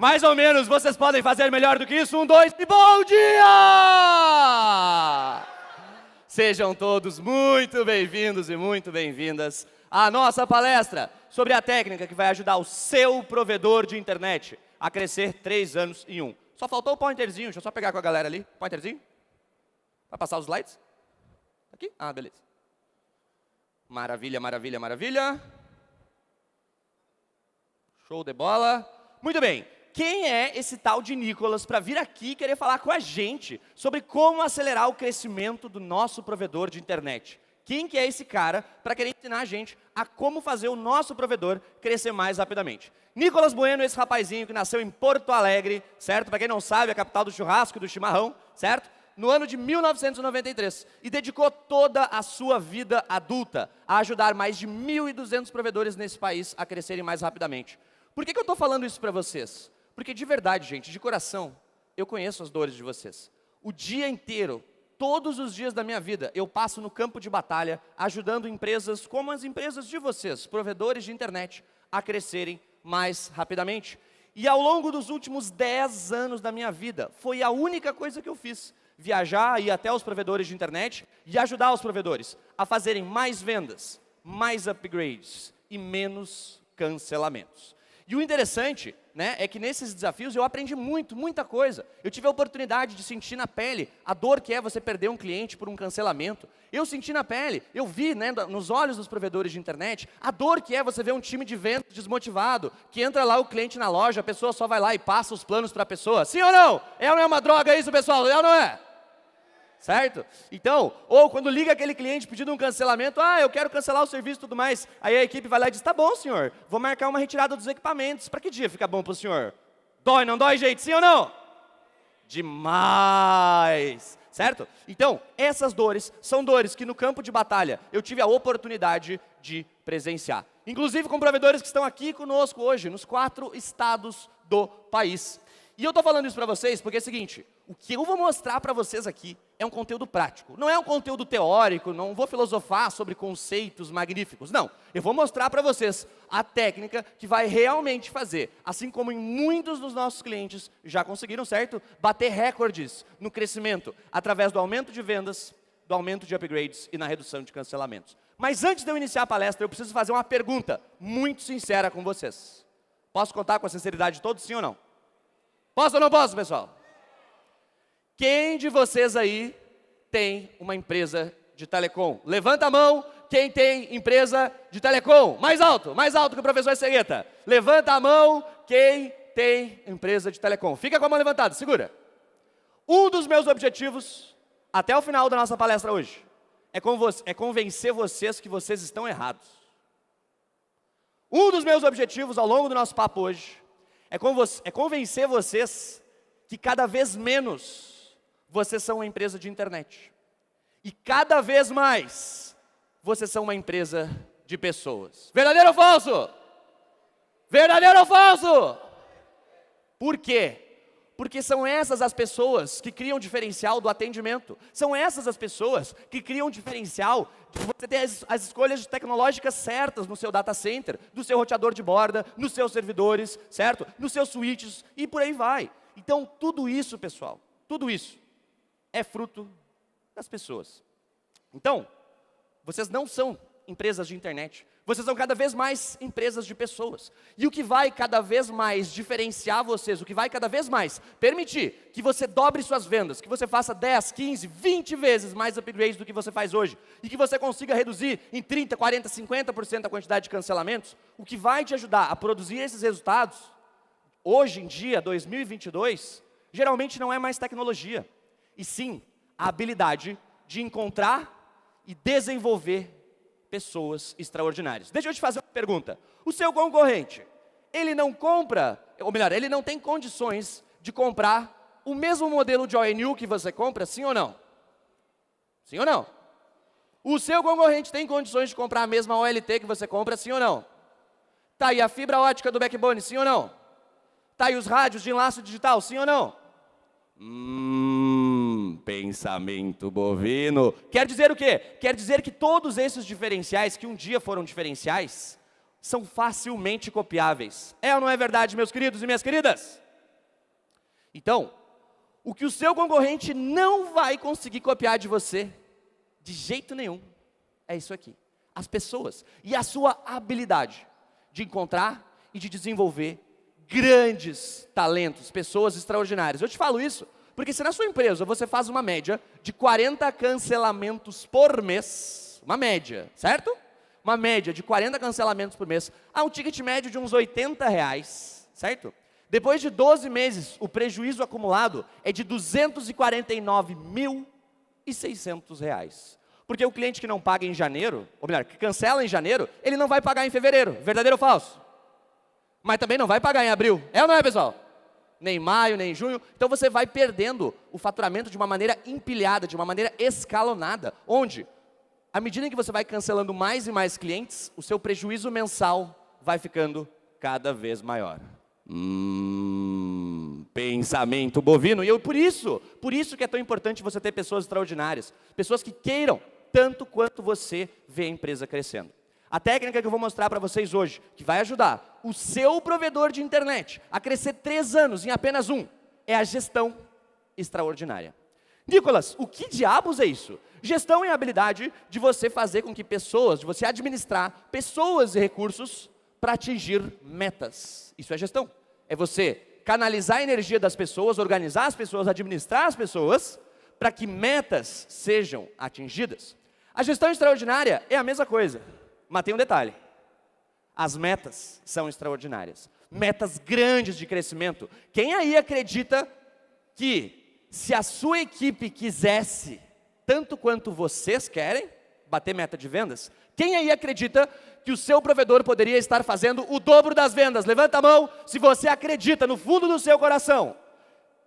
Mais ou menos, vocês podem fazer melhor do que isso. 1, 2 e bom dia! Sejam todos muito bem-vindos e muito bem-vindas à nossa palestra sobre a técnica que vai ajudar o seu provedor de internet a crescer 3 anos em 1. Só faltou o pointerzinho, deixa eu só pegar com a galera ali. Pointerzinho? Vai passar os slides? Aqui? Ah, beleza. Maravilha, maravilha, maravilha. Show de bola. Muito bem. Quem é esse tal de Nicolas para vir aqui querer falar com a gente sobre como acelerar o crescimento do nosso provedor de internet? Quem que é esse cara para querer ensinar a gente a como fazer o nosso provedor crescer mais rapidamente? Nicolas Bueno, esse rapazinho que nasceu em Porto Alegre, certo? Para quem não sabe, a capital do churrasco e do chimarrão, certo? No ano de 1993, e dedicou toda a sua vida adulta a ajudar mais de 1.200 provedores nesse país a crescerem mais rapidamente. Por que eu estou falando isso para vocês? Porque de verdade, gente, de coração, eu conheço as dores de vocês. O dia inteiro, todos os dias da minha vida, eu passo no campo de batalha, ajudando empresas como as empresas de vocês, provedores de internet, a crescerem mais rapidamente. E ao longo dos últimos 10 anos da minha vida, foi a única coisa que eu fiz. Viajar, ir até os provedores de internet e ajudar os provedores a fazerem mais vendas, mais upgrades e menos cancelamentos. E o interessante, né, é que nesses desafios eu aprendi muita coisa. Eu tive a oportunidade de sentir na pele a dor que é você perder um cliente por um cancelamento. Eu senti na pele, eu vi, né, nos olhos dos provedores de internet, a dor que é você ver um time de vendas desmotivado, que entra lá o cliente na loja, a pessoa só vai lá e passa os planos para a pessoa. Sim ou não? É ou não é uma droga isso, pessoal? É ou não é? Certo? Então, ou quando liga aquele cliente pedindo um cancelamento, eu quero cancelar o serviço e tudo mais, aí a equipe vai lá e diz, tá bom senhor, vou marcar uma retirada dos equipamentos, para que dia fica bom para o senhor? Dói, não dói, gente? Sim ou não? Demais! Certo? Então, essas dores são dores que no campo de batalha eu tive a oportunidade de presenciar. Inclusive com provedores que estão aqui conosco hoje, nos 4 estados do país. E eu estou falando isso para vocês porque é o seguinte, o que eu vou mostrar para vocês aqui é um conteúdo prático. Não é um conteúdo teórico, não vou filosofar sobre conceitos magníficos. Não, eu vou mostrar para vocês a técnica que vai realmente fazer, assim como em muitos dos nossos clientes já conseguiram, certo? Bater recordes no crescimento, através do aumento de vendas, do aumento de upgrades e na redução de cancelamentos. Mas antes de eu iniciar a palestra, eu preciso fazer uma pergunta muito sincera com vocês. Posso contar com a sinceridade de todos, sim ou não? Posso ou não posso, pessoal? Quem de vocês aí tem uma empresa de telecom? Levanta a mão, quem tem empresa de telecom? Mais alto que o professor Cegueta. Levanta a mão, quem tem empresa de telecom? Fica com a mão levantada, segura. Um dos meus objetivos, até o final da nossa palestra hoje, é convencer vocês que vocês estão errados. Um dos meus objetivos ao longo do nosso papo hoje, é convencer vocês que cada vez menos vocês são uma empresa de internet. E cada vez mais, vocês são uma empresa de pessoas. Verdadeiro ou falso? Verdadeiro ou falso? Por quê? Porque são essas as pessoas que criam o diferencial do atendimento. São essas as pessoas que criam o diferencial de você ter as escolhas tecnológicas certas no seu data center, no seu roteador de borda, nos seus servidores, certo? Nos seus switches e por aí vai. Então, tudo isso, pessoal, tudo isso é fruto das pessoas. Então, vocês não são empresas de internet. Vocês são cada vez mais empresas de pessoas. E o que vai cada vez mais diferenciar vocês, o que vai cada vez mais permitir que você dobre suas vendas, que você faça 10, 15, 20 vezes mais upgrades do que você faz hoje, e que você consiga reduzir em 30, 40, 50% a quantidade de cancelamentos, o que vai te ajudar a produzir esses resultados, hoje em dia, 2022, geralmente não é mais tecnologia, e sim a habilidade de encontrar e desenvolver pessoas extraordinárias. Deixa eu te fazer uma pergunta. O seu concorrente, ele não compra, ou melhor, ele não tem condições de comprar o mesmo modelo de ONU que você compra, sim ou não? Sim ou não? O seu concorrente tem condições de comprar a mesma OLT que você compra, sim ou não? Tá aí a fibra ótica do backbone, sim ou não? Tá aí os rádios de enlace digital, sim ou não? Pensamento bovino. Quer dizer o quê? Quer dizer que todos esses diferenciais, que um dia foram diferenciais, são facilmente copiáveis. É ou não é verdade, meus queridos e minhas queridas? Então, o que o seu concorrente não vai conseguir copiar de você, de jeito nenhum, é isso aqui. As pessoas e a sua habilidade de encontrar e de desenvolver grandes talentos, pessoas extraordinárias. Eu te falo isso porque se na sua empresa você faz uma média de 40 cancelamentos por mês, uma média, certo? Uma média de 40 cancelamentos por mês, há um ticket médio de uns R$80, certo? Depois de 12 meses, o prejuízo acumulado é de R$249.600. Porque o cliente que não paga em janeiro, ou melhor, que cancela em janeiro, ele não vai pagar em fevereiro. Verdadeiro ou falso? Mas também não vai pagar em abril. É ou não é, pessoal? Nem maio, nem junho. Então você vai perdendo o faturamento de uma maneira empilhada, de uma maneira escalonada. Onde, à medida que você vai cancelando mais e mais clientes, o seu prejuízo mensal vai ficando cada vez maior. Pensamento bovino. E por isso que é tão importante você ter pessoas extraordinárias. Pessoas que queiram tanto quanto você vê a empresa crescendo. A técnica que eu vou mostrar para vocês hoje, que vai ajudar o seu provedor de internet a crescer 3 anos em apenas um, é a gestão extraordinária. Nicolas, o que diabos é isso? Gestão é a habilidade de você fazer com que pessoas, de você administrar pessoas e recursos para atingir metas. Isso é gestão. É você canalizar a energia das pessoas, organizar as pessoas, administrar as pessoas, para que metas sejam atingidas. A gestão extraordinária é a mesma coisa, mas tem um detalhe. As metas são extraordinárias. Metas grandes de crescimento. Quem aí acredita que se a sua equipe quisesse, tanto quanto vocês querem, bater meta de vendas, quem aí acredita que o seu provedor poderia estar fazendo o dobro das vendas? Levanta a mão se você acredita no fundo do seu coração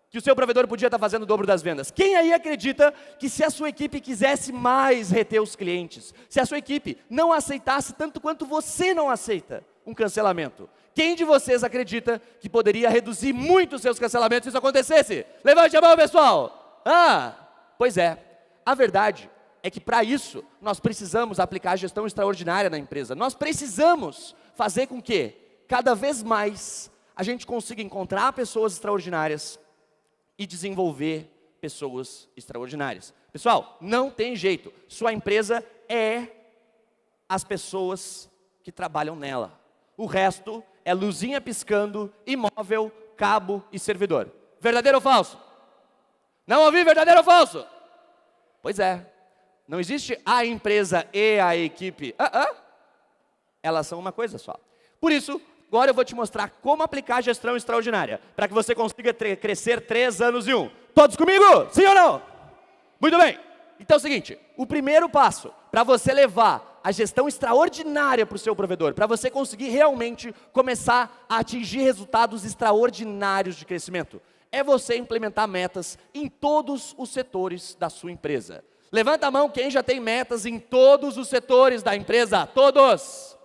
que o seu provedor podia estar fazendo o dobro das vendas. Quem aí acredita que se a sua equipe quisesse mais reter os clientes, se a sua equipe não aceitasse tanto quanto você não aceita um cancelamento, quem de vocês acredita que poderia reduzir muito os seus cancelamentos se isso acontecesse? Levante a mão, pessoal! Pois é, a verdade é que para isso nós precisamos aplicar a gestão extraordinária na empresa. Nós precisamos fazer com que cada vez mais a gente consiga encontrar pessoas extraordinárias e desenvolver pessoas extraordinárias. Pessoal, não tem jeito. Sua empresa é as pessoas que trabalham nela. O resto é luzinha piscando, imóvel, cabo e servidor. Verdadeiro ou falso? Não ouvi, verdadeiro ou falso? Pois é. Não existe a empresa e a equipe. Elas são uma coisa só. Por isso, agora eu vou te mostrar como aplicar a gestão extraordinária, para que você consiga crescer 3 anos em um. Todos comigo? Sim ou não? Muito bem. Então é o seguinte, o primeiro passo para você levar a gestão extraordinária para o seu provedor, para você conseguir realmente começar a atingir resultados extraordinários de crescimento, é você implementar metas em todos os setores da sua empresa. Levanta a mão quem já tem metas em todos os setores da empresa. Todos.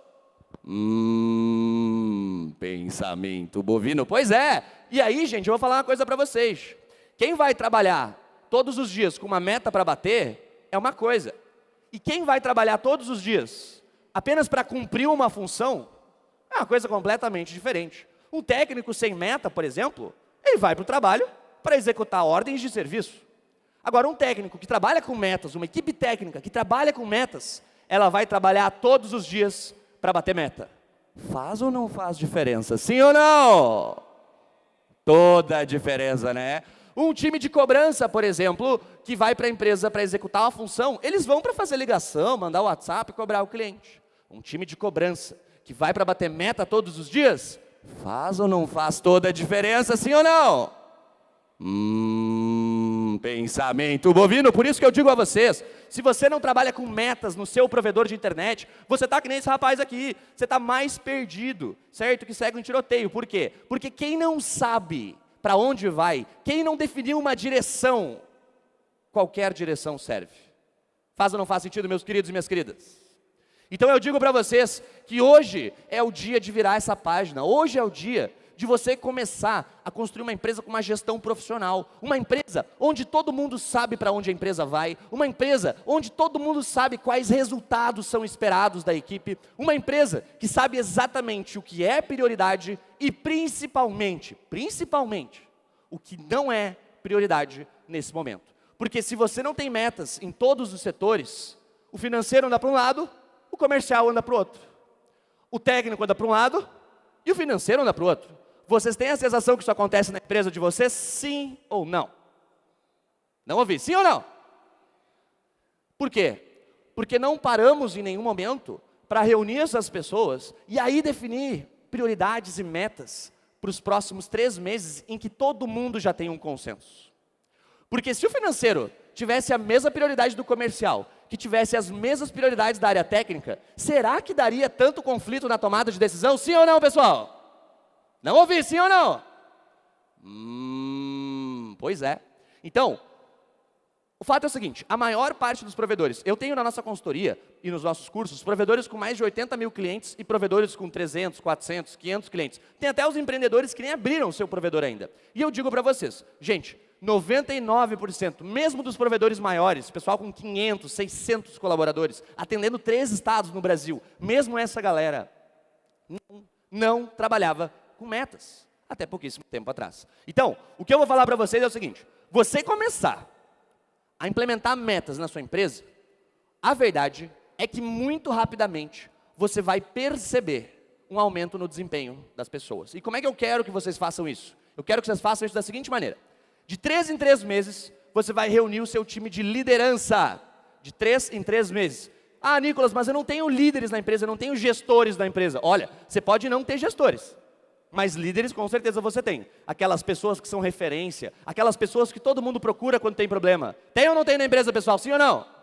Pensamento bovino. Pois é. E aí, gente, eu vou falar uma coisa para vocês. Quem vai trabalhar todos os dias com uma meta para bater, é uma coisa. E quem vai trabalhar todos os dias apenas para cumprir uma função, é uma coisa completamente diferente. Um técnico sem meta, por exemplo, ele vai para o trabalho para executar ordens de serviço. Agora, um técnico que trabalha com metas, uma equipe técnica que trabalha com metas, ela vai trabalhar todos os dias para bater meta. Faz ou não faz diferença? Sim ou não? Toda a diferença, né? Um time de cobrança, por exemplo, que vai para a empresa para executar uma função, eles vão para fazer ligação, mandar o WhatsApp e cobrar o cliente. Um time de cobrança que vai para bater meta todos os dias, faz ou não faz toda a diferença, sim ou não? Pensamento bovino. Por isso que eu digo a vocês, se você não trabalha com metas no seu provedor de internet, você está que nem esse rapaz aqui, você está mais perdido, certo? Que segue um tiroteio. Por quê? Porque quem não sabe para onde vai, quem não definiu uma direção, qualquer direção serve. Faz ou não faz sentido, meus queridos e minhas queridas? Então eu digo para vocês que hoje é o dia de virar essa página, hoje é o dia de você começar a construir uma empresa com uma gestão profissional, uma empresa onde todo mundo sabe para onde a empresa vai, uma empresa onde todo mundo sabe quais resultados são esperados da equipe, uma empresa que sabe exatamente o que é prioridade e principalmente, o que não é prioridade nesse momento. Porque se você não tem metas em todos os setores, o financeiro anda para um lado, o comercial anda para o outro. O técnico anda para um lado e o financeiro anda para o outro. Vocês têm a sensação que isso acontece na empresa de vocês? Sim ou não? Não ouvi, sim ou não? Por quê? Porque não paramos em nenhum momento para reunir essas pessoas e aí definir prioridades e metas para os próximos 3 meses em que todo mundo já tem um consenso. Porque se o financeiro tivesse a mesma prioridade do comercial, que tivesse as mesmas prioridades da área técnica, será que daria tanto conflito na tomada de decisão? Sim ou não, pessoal? Não ouvi, sim ou não? Pois é. Então, o fato é o seguinte, a maior parte dos provedores, eu tenho na nossa consultoria e nos nossos cursos, provedores com mais de 80 mil clientes e provedores com 300, 400, 500 clientes. Tem até os empreendedores que nem abriram o seu provedor ainda. E eu digo para vocês, gente, 99%, mesmo dos provedores maiores, pessoal com 500, 600 colaboradores, atendendo 3 estados no Brasil, mesmo essa galera não trabalhava com metas, até pouquíssimo tempo atrás. Então, o que eu vou falar para vocês é o seguinte, você começar a implementar metas na sua empresa, a verdade é que muito rapidamente você vai perceber um aumento no desempenho das pessoas. E como é que eu quero que vocês façam isso? Eu quero que vocês façam isso da seguinte maneira. De 3 em 3 meses, você vai reunir o seu time de liderança. De 3 em 3 meses. Ah, Nicolas, mas eu não tenho líderes na empresa, eu não tenho gestores na empresa. Olha, você pode não ter gestores, mas líderes com certeza você tem. Aquelas pessoas que são referência, aquelas pessoas que todo mundo procura quando tem problema. Tem ou não tem na empresa, pessoal? Sim ou não?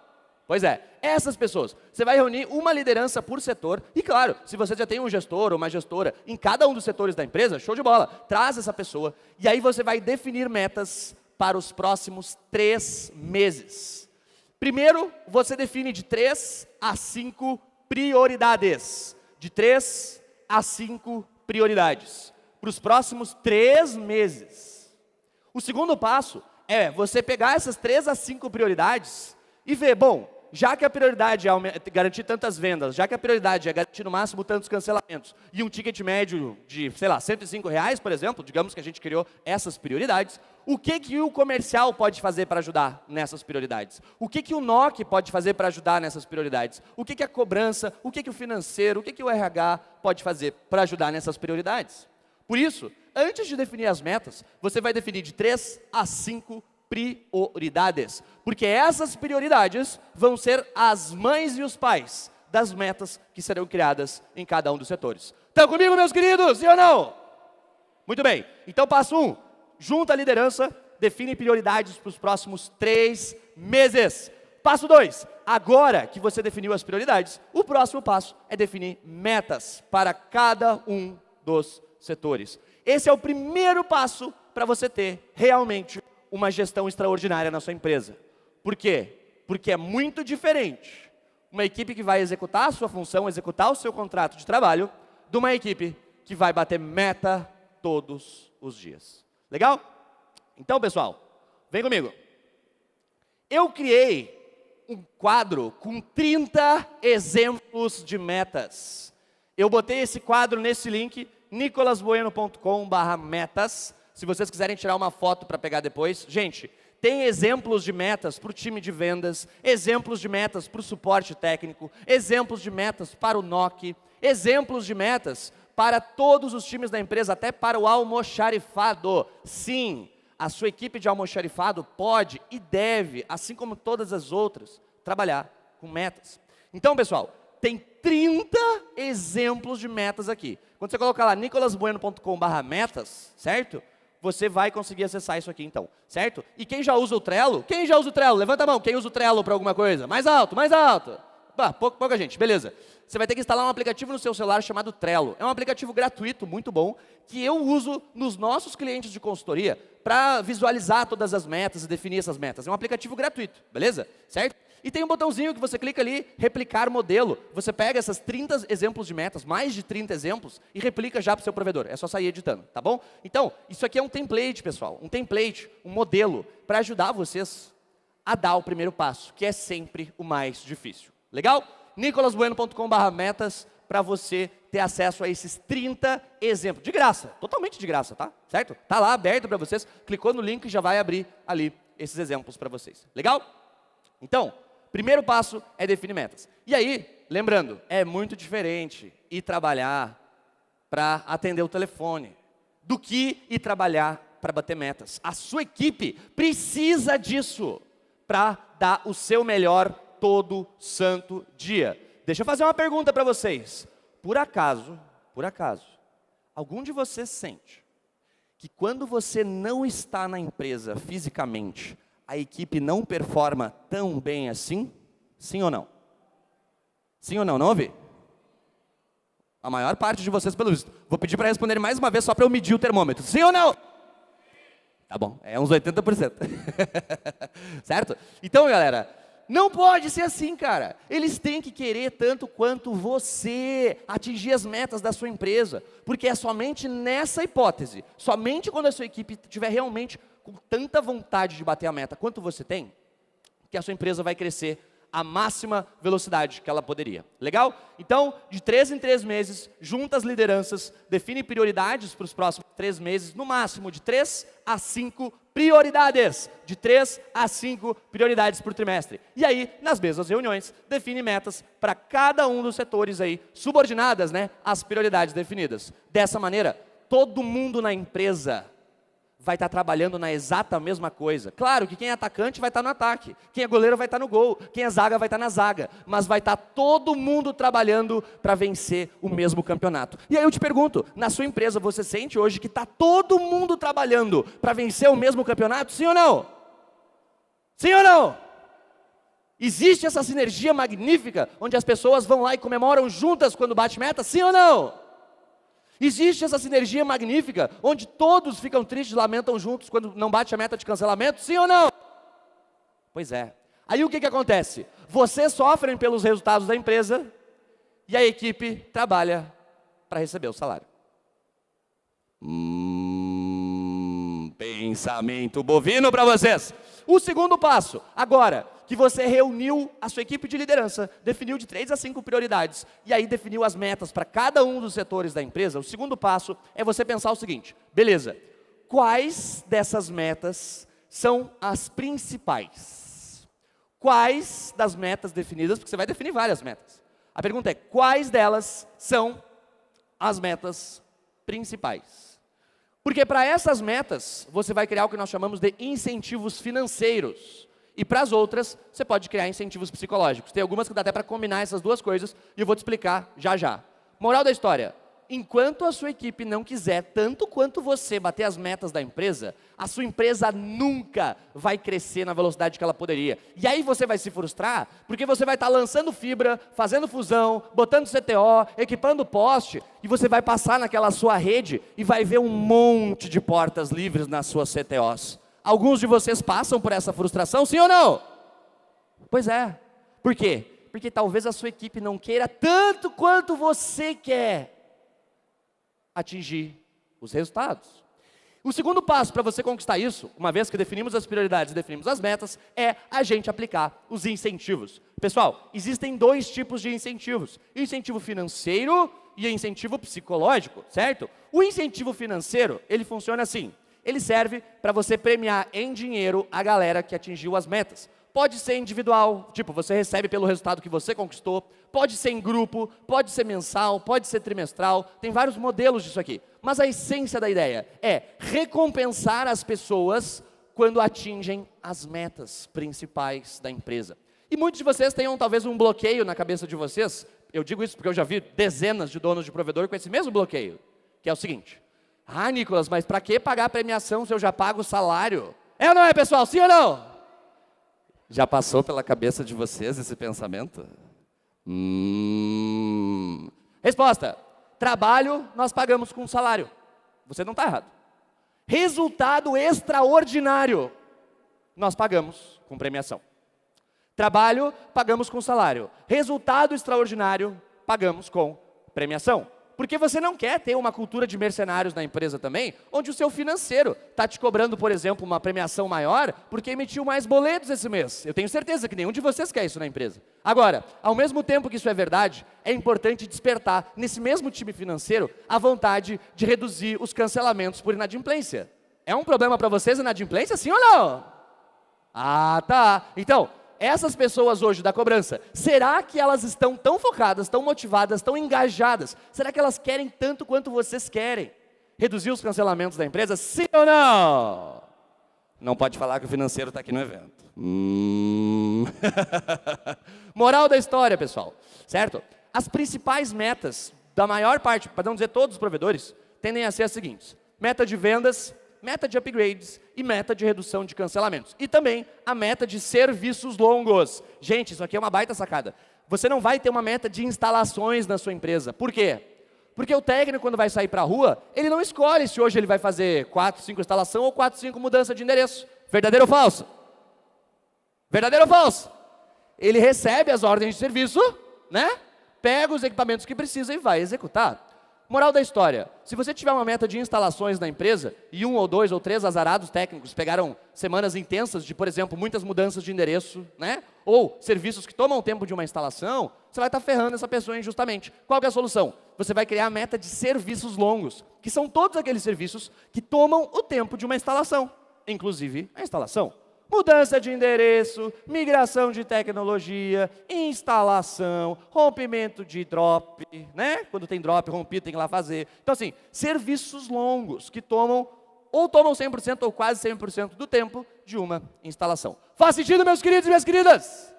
Pois é, essas pessoas. Você vai reunir uma liderança por setor. E claro, se você já tem um gestor ou uma gestora em cada um dos setores da empresa, show de bola. Traz essa pessoa e aí você vai definir metas para os próximos 3 meses. Primeiro, você define de 3 a 5 prioridades. De 3 a 5 prioridades para os próximos 3 meses. O segundo passo é você pegar essas 3 a 5 prioridades e ver, bom, já que a prioridade é garantir tantas vendas, já que a prioridade é garantir no máximo tantos cancelamentos e um ticket médio de, sei lá, R$105, por exemplo, digamos que a gente criou essas prioridades, o que o comercial pode fazer para ajudar nessas prioridades? O que o NOC pode fazer para ajudar nessas prioridades? O que a cobrança, o que o financeiro, o que o RH pode fazer para ajudar nessas prioridades? Por isso, antes de definir as metas, você vai definir de 3 a 5 prioridades, porque essas prioridades vão ser as mães e os pais das metas que serão criadas em cada um dos setores. Estão comigo, meus queridos? Sim ou não? Muito bem. Então, passo 1. Junta a liderança, define prioridades para os próximos 3 meses. Passo 2. Agora que você definiu as prioridades, o próximo passo é definir metas para cada um dos setores. Esse é o primeiro passo para você ter realmente uma gestão extraordinária na sua empresa. Por quê? Porque é muito diferente uma equipe que vai executar a sua função, executar o seu contrato de trabalho, de uma equipe que vai bater meta todos os dias. Legal? Então, pessoal, vem comigo. Eu criei um quadro com 30 exemplos de metas. Eu botei esse quadro nesse link, nicolasbueno.com/metas. Se vocês quiserem tirar uma foto para pegar depois. Gente, tem exemplos de metas para o time de vendas, exemplos de metas para o suporte técnico, exemplos de metas para o NOC, exemplos de metas para todos os times da empresa, até para o almoxarifado. Sim, a sua equipe de almoxarifado pode e deve, assim como todas as outras, trabalhar com metas. Então, pessoal, tem 30 exemplos de metas aqui. Quando você colocar lá nicolasbueno.com/metas, certo? Você vai conseguir acessar isso aqui então, certo? E quem já usa o Trello? Quem já usa o Trello? Levanta a mão, quem usa o Trello para alguma coisa? Mais alto, mais alto. Pouca gente, beleza. Você vai ter que instalar um aplicativo no seu celular chamado Trello. É um aplicativo gratuito, muito bom, que eu uso nos nossos clientes de consultoria para visualizar todas as metas e definir essas metas. É um aplicativo gratuito, beleza? Certo? E tem um botãozinho que você clica ali, replicar modelo. Você pega essas 30 exemplos de metas, mais de 30 exemplos, e replica já para o seu provedor. É só sair editando, tá bom? Então, isso aqui é um template, pessoal. Um template, um modelo, para ajudar vocês a dar o primeiro passo, que é sempre o mais difícil. Legal? nicolasbueno.com/metas, para você ter ter acesso a esses 30 exemplos. De graça, totalmente de graça, tá? Certo? Tá lá aberto para vocês, clicou no link e já vai abrir ali esses exemplos para vocês. Legal? Então, primeiro passo é definir metas. E aí, lembrando, é muito diferente ir trabalhar para atender o telefone do que ir trabalhar para bater metas. A sua equipe precisa disso para dar o seu melhor todo santo dia. Deixa eu fazer uma pergunta para vocês. Por acaso, algum de vocês sente que quando você não está na empresa fisicamente, a equipe não performa tão bem assim? Sim ou não? Sim ou não? Não ouvi? A maior parte de vocês, pelo visto. Vou pedir para responder mais uma vez, só para eu medir o termômetro. Sim ou não? Tá bom, é uns 80%. Certo? Então, galera, não pode ser assim, cara. Eles têm que querer tanto quanto você atingir as metas da sua empresa. Porque é somente nessa hipótese, somente quando a sua equipe estiver realmente com tanta vontade de bater a meta quanto você tem, que a sua empresa vai crescer a máxima velocidade que ela poderia. Legal? Então, de 3 em 3 meses, junta as lideranças, define prioridades para os próximos 3 meses, no máximo de 3 a 5 prioridades. De 3 a 5 prioridades por trimestre. E aí, nas mesmas reuniões, define metas para cada um dos setores aí, subordinadas, né, às prioridades definidas. Dessa maneira, todo mundo na empresa vai estar trabalhando na exata mesma coisa. Claro que quem é atacante vai estar no ataque, quem é goleiro vai estar no gol, quem é zaga vai estar na zaga, mas vai estar todo mundo trabalhando para vencer o mesmo campeonato. E aí eu te pergunto, na sua empresa você sente hoje que está todo mundo trabalhando para vencer o mesmo campeonato? Sim ou não? Sim ou não? Existe essa sinergia magnífica, onde as pessoas vão lá e comemoram juntas quando bate meta? Sim ou não? Existe essa sinergia magnífica, onde todos ficam tristes e lamentam juntos quando não bate a meta de cancelamento? Sim ou não? Pois é. Aí o que acontece? Vocês sofrem pelos resultados da empresa e a equipe trabalha para receber o salário. Pensamento bovino para vocês. O segundo passo, agora que você reuniu a sua equipe de liderança, definiu de 3 a 5 prioridades, e aí definiu as metas para cada um dos setores da empresa, o segundo passo é você pensar o seguinte, beleza, quais dessas metas são as principais? Quais das metas definidas, porque você vai definir várias metas. A pergunta é, quais delas são as metas principais? Porque para essas metas, você vai criar o que nós chamamos de incentivos financeiros. E para as outras, você pode criar incentivos psicológicos. Tem algumas que dá até para combinar essas duas coisas, e eu vou te explicar já já. Moral da história, enquanto a sua equipe não quiser, tanto quanto você, bater as metas da empresa, a sua empresa nunca vai crescer na velocidade que ela poderia. E aí você vai se frustrar, porque você vai estar lançando fibra, fazendo fusão, botando CTO, equipando poste, e você vai passar naquela sua rede e vai ver um monte de portas livres nas suas CTOs. Alguns de vocês passam por essa frustração, sim ou não? Pois é. Por quê? Porque talvez a sua equipe não queira tanto quanto você quer atingir os resultados. O segundo passo para você conquistar isso, uma vez que definimos as prioridades e definimos as metas, é a gente aplicar os incentivos. Pessoal, existem 2 tipos de incentivos. Incentivo financeiro e incentivo psicológico, certo? O incentivo financeiro, ele funciona assim. Ele serve para você premiar em dinheiro a galera que atingiu as metas. Pode ser individual, tipo, você recebe pelo resultado que você conquistou. Pode ser em grupo, pode ser mensal, pode ser trimestral. Tem vários modelos disso aqui. Mas a essência da ideia é recompensar as pessoas quando atingem as metas principais da empresa. E muitos de vocês tenham talvez um bloqueio na cabeça de vocês. Eu digo isso porque eu já vi dezenas de donos de provedor com esse mesmo bloqueio. Que é o seguinte... Ah, Nicolas, mas para que pagar a premiação se eu já pago o salário? É ou não é, pessoal? Sim ou não? Já passou pela cabeça de vocês esse pensamento? Resposta. Trabalho, nós pagamos com salário. Você não está errado. Resultado extraordinário, nós pagamos com premiação. Trabalho, pagamos com salário. Resultado extraordinário, pagamos com premiação. Porque você não quer ter uma cultura de mercenários na empresa também, onde o seu financeiro está te cobrando, por exemplo, uma premiação maior, porque emitiu mais boletos esse mês. Eu tenho certeza que nenhum de vocês quer isso na empresa. Agora, ao mesmo tempo que isso é verdade, é importante despertar, nesse mesmo time financeiro, a vontade de reduzir os cancelamentos por inadimplência. É um problema para vocês a inadimplência, sim ou não? Ah, tá. Então, essas pessoas hoje da cobrança, será que elas estão tão focadas, tão motivadas, tão engajadas? Será que elas querem tanto quanto vocês querem? Reduzir os cancelamentos da empresa, sim ou não? Não pode falar que o financeiro está aqui no evento. Moral da história, pessoal, certo? As principais metas da maior parte, para não dizer todos os provedores, tendem a ser as seguintes: meta de vendas, meta de upgrades e meta de redução de cancelamentos. E também a meta de serviços longos. Gente, isso aqui é uma baita sacada. Você não vai ter uma meta de instalações na sua empresa. Por quê? Porque o técnico, quando vai sair para a rua, ele não escolhe se hoje ele vai fazer 4, 5 instalação ou 4, 5 mudança de endereço. Verdadeiro ou falso? Verdadeiro ou falso? Ele recebe as ordens de serviço, né? Pega os equipamentos que precisa e vai executar. Moral da história: se você tiver uma meta de instalações na empresa, e 1 ou 2 ou 3 azarados técnicos pegaram semanas intensas de, por exemplo, muitas mudanças de endereço, né? Ou serviços que tomam tempo de uma instalação, você vai estar ferrando essa pessoa injustamente. Qual que é a solução? Você vai criar a meta de serviços longos, que são todos aqueles serviços que tomam o tempo de uma instalação, inclusive a instalação. Mudança de endereço, migração de tecnologia, instalação, rompimento de drop, né? Quando tem drop rompido, tem que ir lá fazer. Então, assim, serviços longos que tomam 100% ou quase 100% do tempo de uma instalação. Faz sentido, meus queridos e minhas queridas?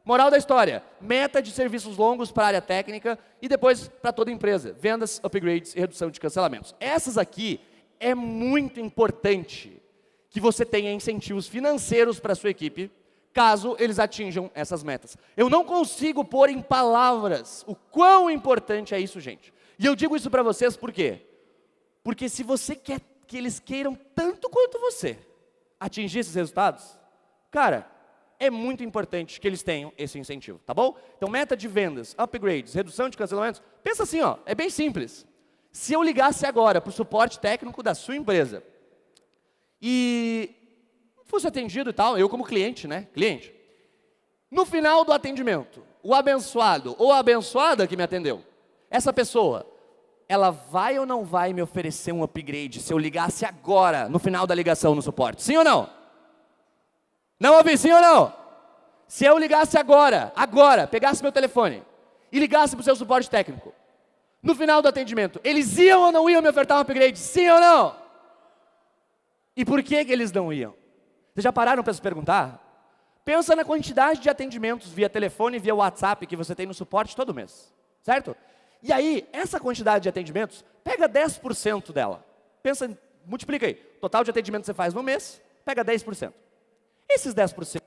Moral da história: meta de serviços longos para a área técnica e depois para toda a empresa. Vendas, upgrades e redução de cancelamentos. Essas aqui é muito importante que você tenha incentivos financeiros para a sua equipe, caso eles atinjam essas metas. Eu não consigo pôr em palavras o quão importante é isso, gente. E eu digo isso para vocês por quê? Porque se você quer que eles queiram tanto quanto você atingir esses resultados, cara, é muito importante que eles tenham esse incentivo, tá bom? Então, meta de vendas, upgrades, redução de cancelamentos, pensa assim, ó, é bem simples. Se eu ligasse agora para o suporte técnico da sua empresa, e fosse atendido e tal, eu como cliente, né? Cliente. No final do atendimento, o abençoado ou a abençoada que me atendeu, essa pessoa, ela vai ou não vai me oferecer um upgrade se eu ligasse agora, no final da ligação no suporte? Sim ou não? Não ouvi, sim ou não? Se eu ligasse agora, pegasse meu telefone e ligasse para o seu suporte técnico, no final do atendimento, eles iam ou não iam me ofertar um upgrade? Sim ou não? E por que eles não iam? Vocês já pararam para se perguntar? Pensa na quantidade de atendimentos via telefone e via WhatsApp que você tem no suporte todo mês, certo? E aí, essa quantidade de atendimentos, pega 10% dela. Pensa, multiplica aí. Total de atendimentos que você faz no mês, pega 10%. Esses 10%,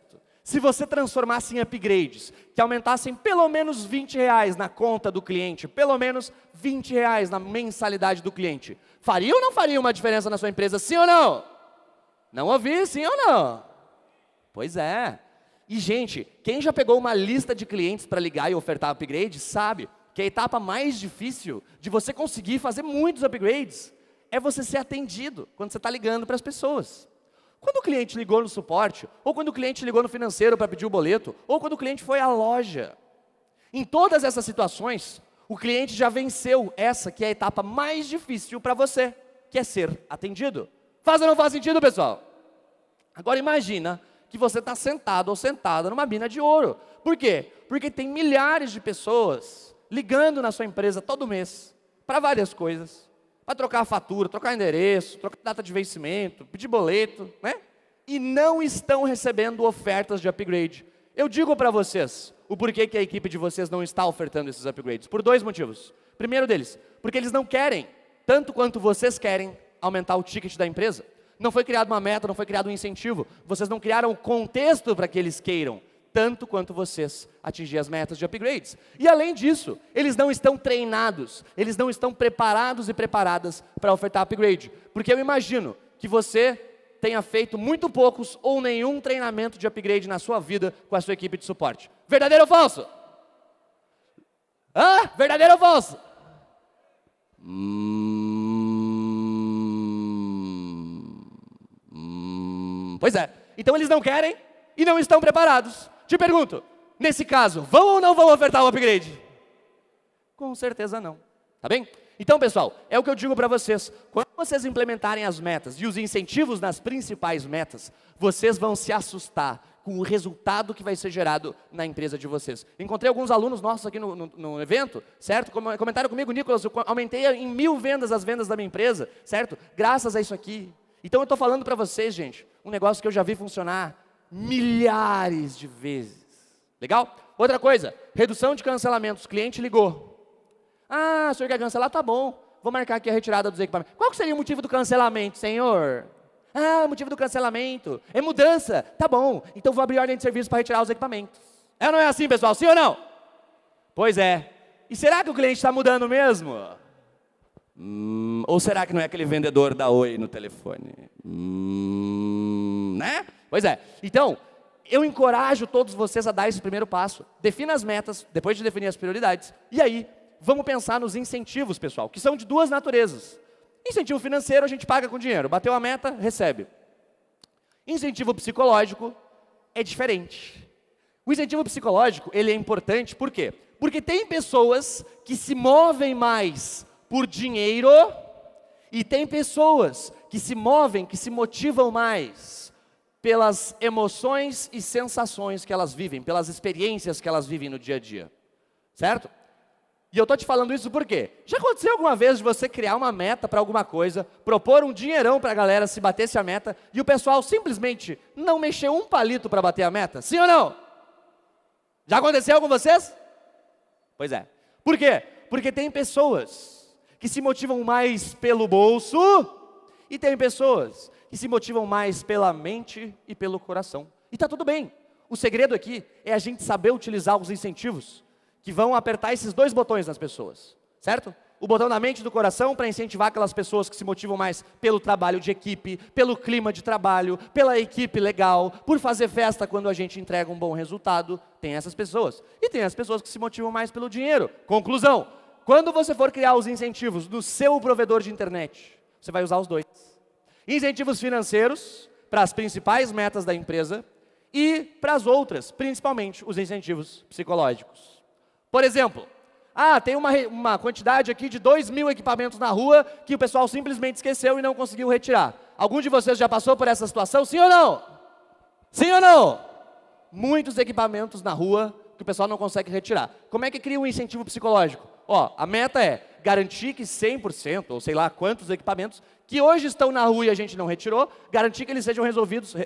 se você transformasse em upgrades, que aumentassem pelo menos R$20 na conta do cliente, pelo menos R$20 na mensalidade do cliente, faria ou não faria uma diferença na sua empresa, sim ou não? Não ouvi, sim ou não? Pois é. E, gente, quem já pegou uma lista de clientes para ligar e ofertar upgrade, sabe que a etapa mais difícil de você conseguir fazer muitos upgrades é você ser atendido quando você está ligando para as pessoas. Quando o cliente ligou no suporte, ou quando o cliente ligou no financeiro para pedir o boleto, ou quando o cliente foi à loja. Em todas essas situações, o cliente já venceu essa que é a etapa mais difícil para você, que é ser atendido. Faz ou não faz sentido, pessoal? Agora imagina que você está sentado ou sentada numa mina de ouro. Por quê? Porque tem milhares de pessoas ligando na sua empresa todo mês para várias coisas. Para trocar a fatura, trocar endereço, trocar data de vencimento, pedir boleto, né? E não estão recebendo ofertas de upgrade. Eu digo para vocês o porquê que a equipe de vocês não está ofertando esses upgrades. Por 2 motivos. Primeiro deles, porque eles não querem, tanto quanto vocês querem, aumentar o ticket da empresa. Não foi criada uma meta, não foi criado um incentivo. Vocês não criaram o contexto para que eles queiram, tanto quanto vocês, atingir as metas de upgrades. E além disso, eles não estão treinados, eles não estão preparados e preparadas para ofertar upgrade. Porque eu imagino que você tenha feito muito poucos ou nenhum treinamento de upgrade na sua vida com a sua equipe de suporte. Verdadeiro ou falso? Verdadeiro ou falso? Pois é. Então eles não querem e não estão preparados. Te pergunto, nesse caso, vão ou não vão ofertar o upgrade? Com certeza não. Tá bem? Então, pessoal, é o que eu digo para vocês. Quando vocês implementarem as metas e os incentivos nas principais metas, vocês vão se assustar com o resultado que vai ser gerado na empresa de vocês. Encontrei alguns alunos nossos aqui no evento, certo? Comentaram comigo, Nicolas, eu aumentei em 1000 vendas as vendas da minha empresa, certo? Graças a isso aqui. Então, eu estou falando para vocês, gente, um negócio que eu já vi funcionar milhares de vezes. Legal? Outra coisa, redução de cancelamentos. O cliente ligou. Ah, o senhor quer cancelar? Tá bom. Vou marcar aqui a retirada dos equipamentos. Qual que seria o motivo do cancelamento, senhor? Ah, o motivo do cancelamento é mudança. Tá bom. Então vou abrir ordem de serviço para retirar os equipamentos. É ou não é assim, pessoal? Sim ou não? Pois é. E será que o cliente está mudando mesmo? Ou será que não é aquele vendedor da Oi no telefone? Né? Pois é. Então, eu encorajo todos vocês a dar esse primeiro passo. Defina as metas, depois de definir as prioridades. E aí, vamos pensar nos incentivos, pessoal, que são de duas naturezas. Incentivo financeiro, a gente paga com dinheiro. Bateu a meta, recebe. Incentivo psicológico é diferente. O incentivo psicológico, ele é importante, por quê? Porque tem pessoas que se movem mais por dinheiro e tem pessoas que se movem, que se motivam mais pelas emoções e sensações que elas vivem, pelas experiências que elas vivem no dia a dia. Certo? E eu estou te falando isso por quê? Já aconteceu alguma vez de você criar uma meta para alguma coisa, propor um dinheirão para a galera se batesse a meta, e o pessoal simplesmente não mexeu um palito para bater a meta? Sim ou não? Já aconteceu com vocês? Pois é. Por quê? Porque tem pessoas que se motivam mais pelo bolso, e tem pessoas que se motivam mais pela mente e pelo coração. E está tudo bem. O segredo aqui é a gente saber utilizar os incentivos que vão apertar esses dois botões nas pessoas, certo? O botão da mente e do coração para incentivar aquelas pessoas que se motivam mais pelo trabalho de equipe, pelo clima de trabalho, pela equipe legal, por fazer festa quando a gente entrega um bom resultado. Tem essas pessoas. E tem as pessoas que se motivam mais pelo dinheiro. Conclusão, quando você for criar os incentivos do seu provedor de internet, você vai usar os dois. Incentivos financeiros para as principais metas da empresa e para as outras, principalmente os incentivos psicológicos. Por exemplo, tem uma quantidade aqui de 2.000 equipamentos na rua que o pessoal simplesmente esqueceu e não conseguiu retirar. Algum de vocês já passou por essa situação? Sim ou não? Sim ou não? Muitos equipamentos na rua que o pessoal não consegue retirar. Como é que cria um incentivo psicológico? A meta é garantir que 100%, ou sei lá quantos equipamentos, que hoje estão na rua e a gente não retirou, garantir que eles sejam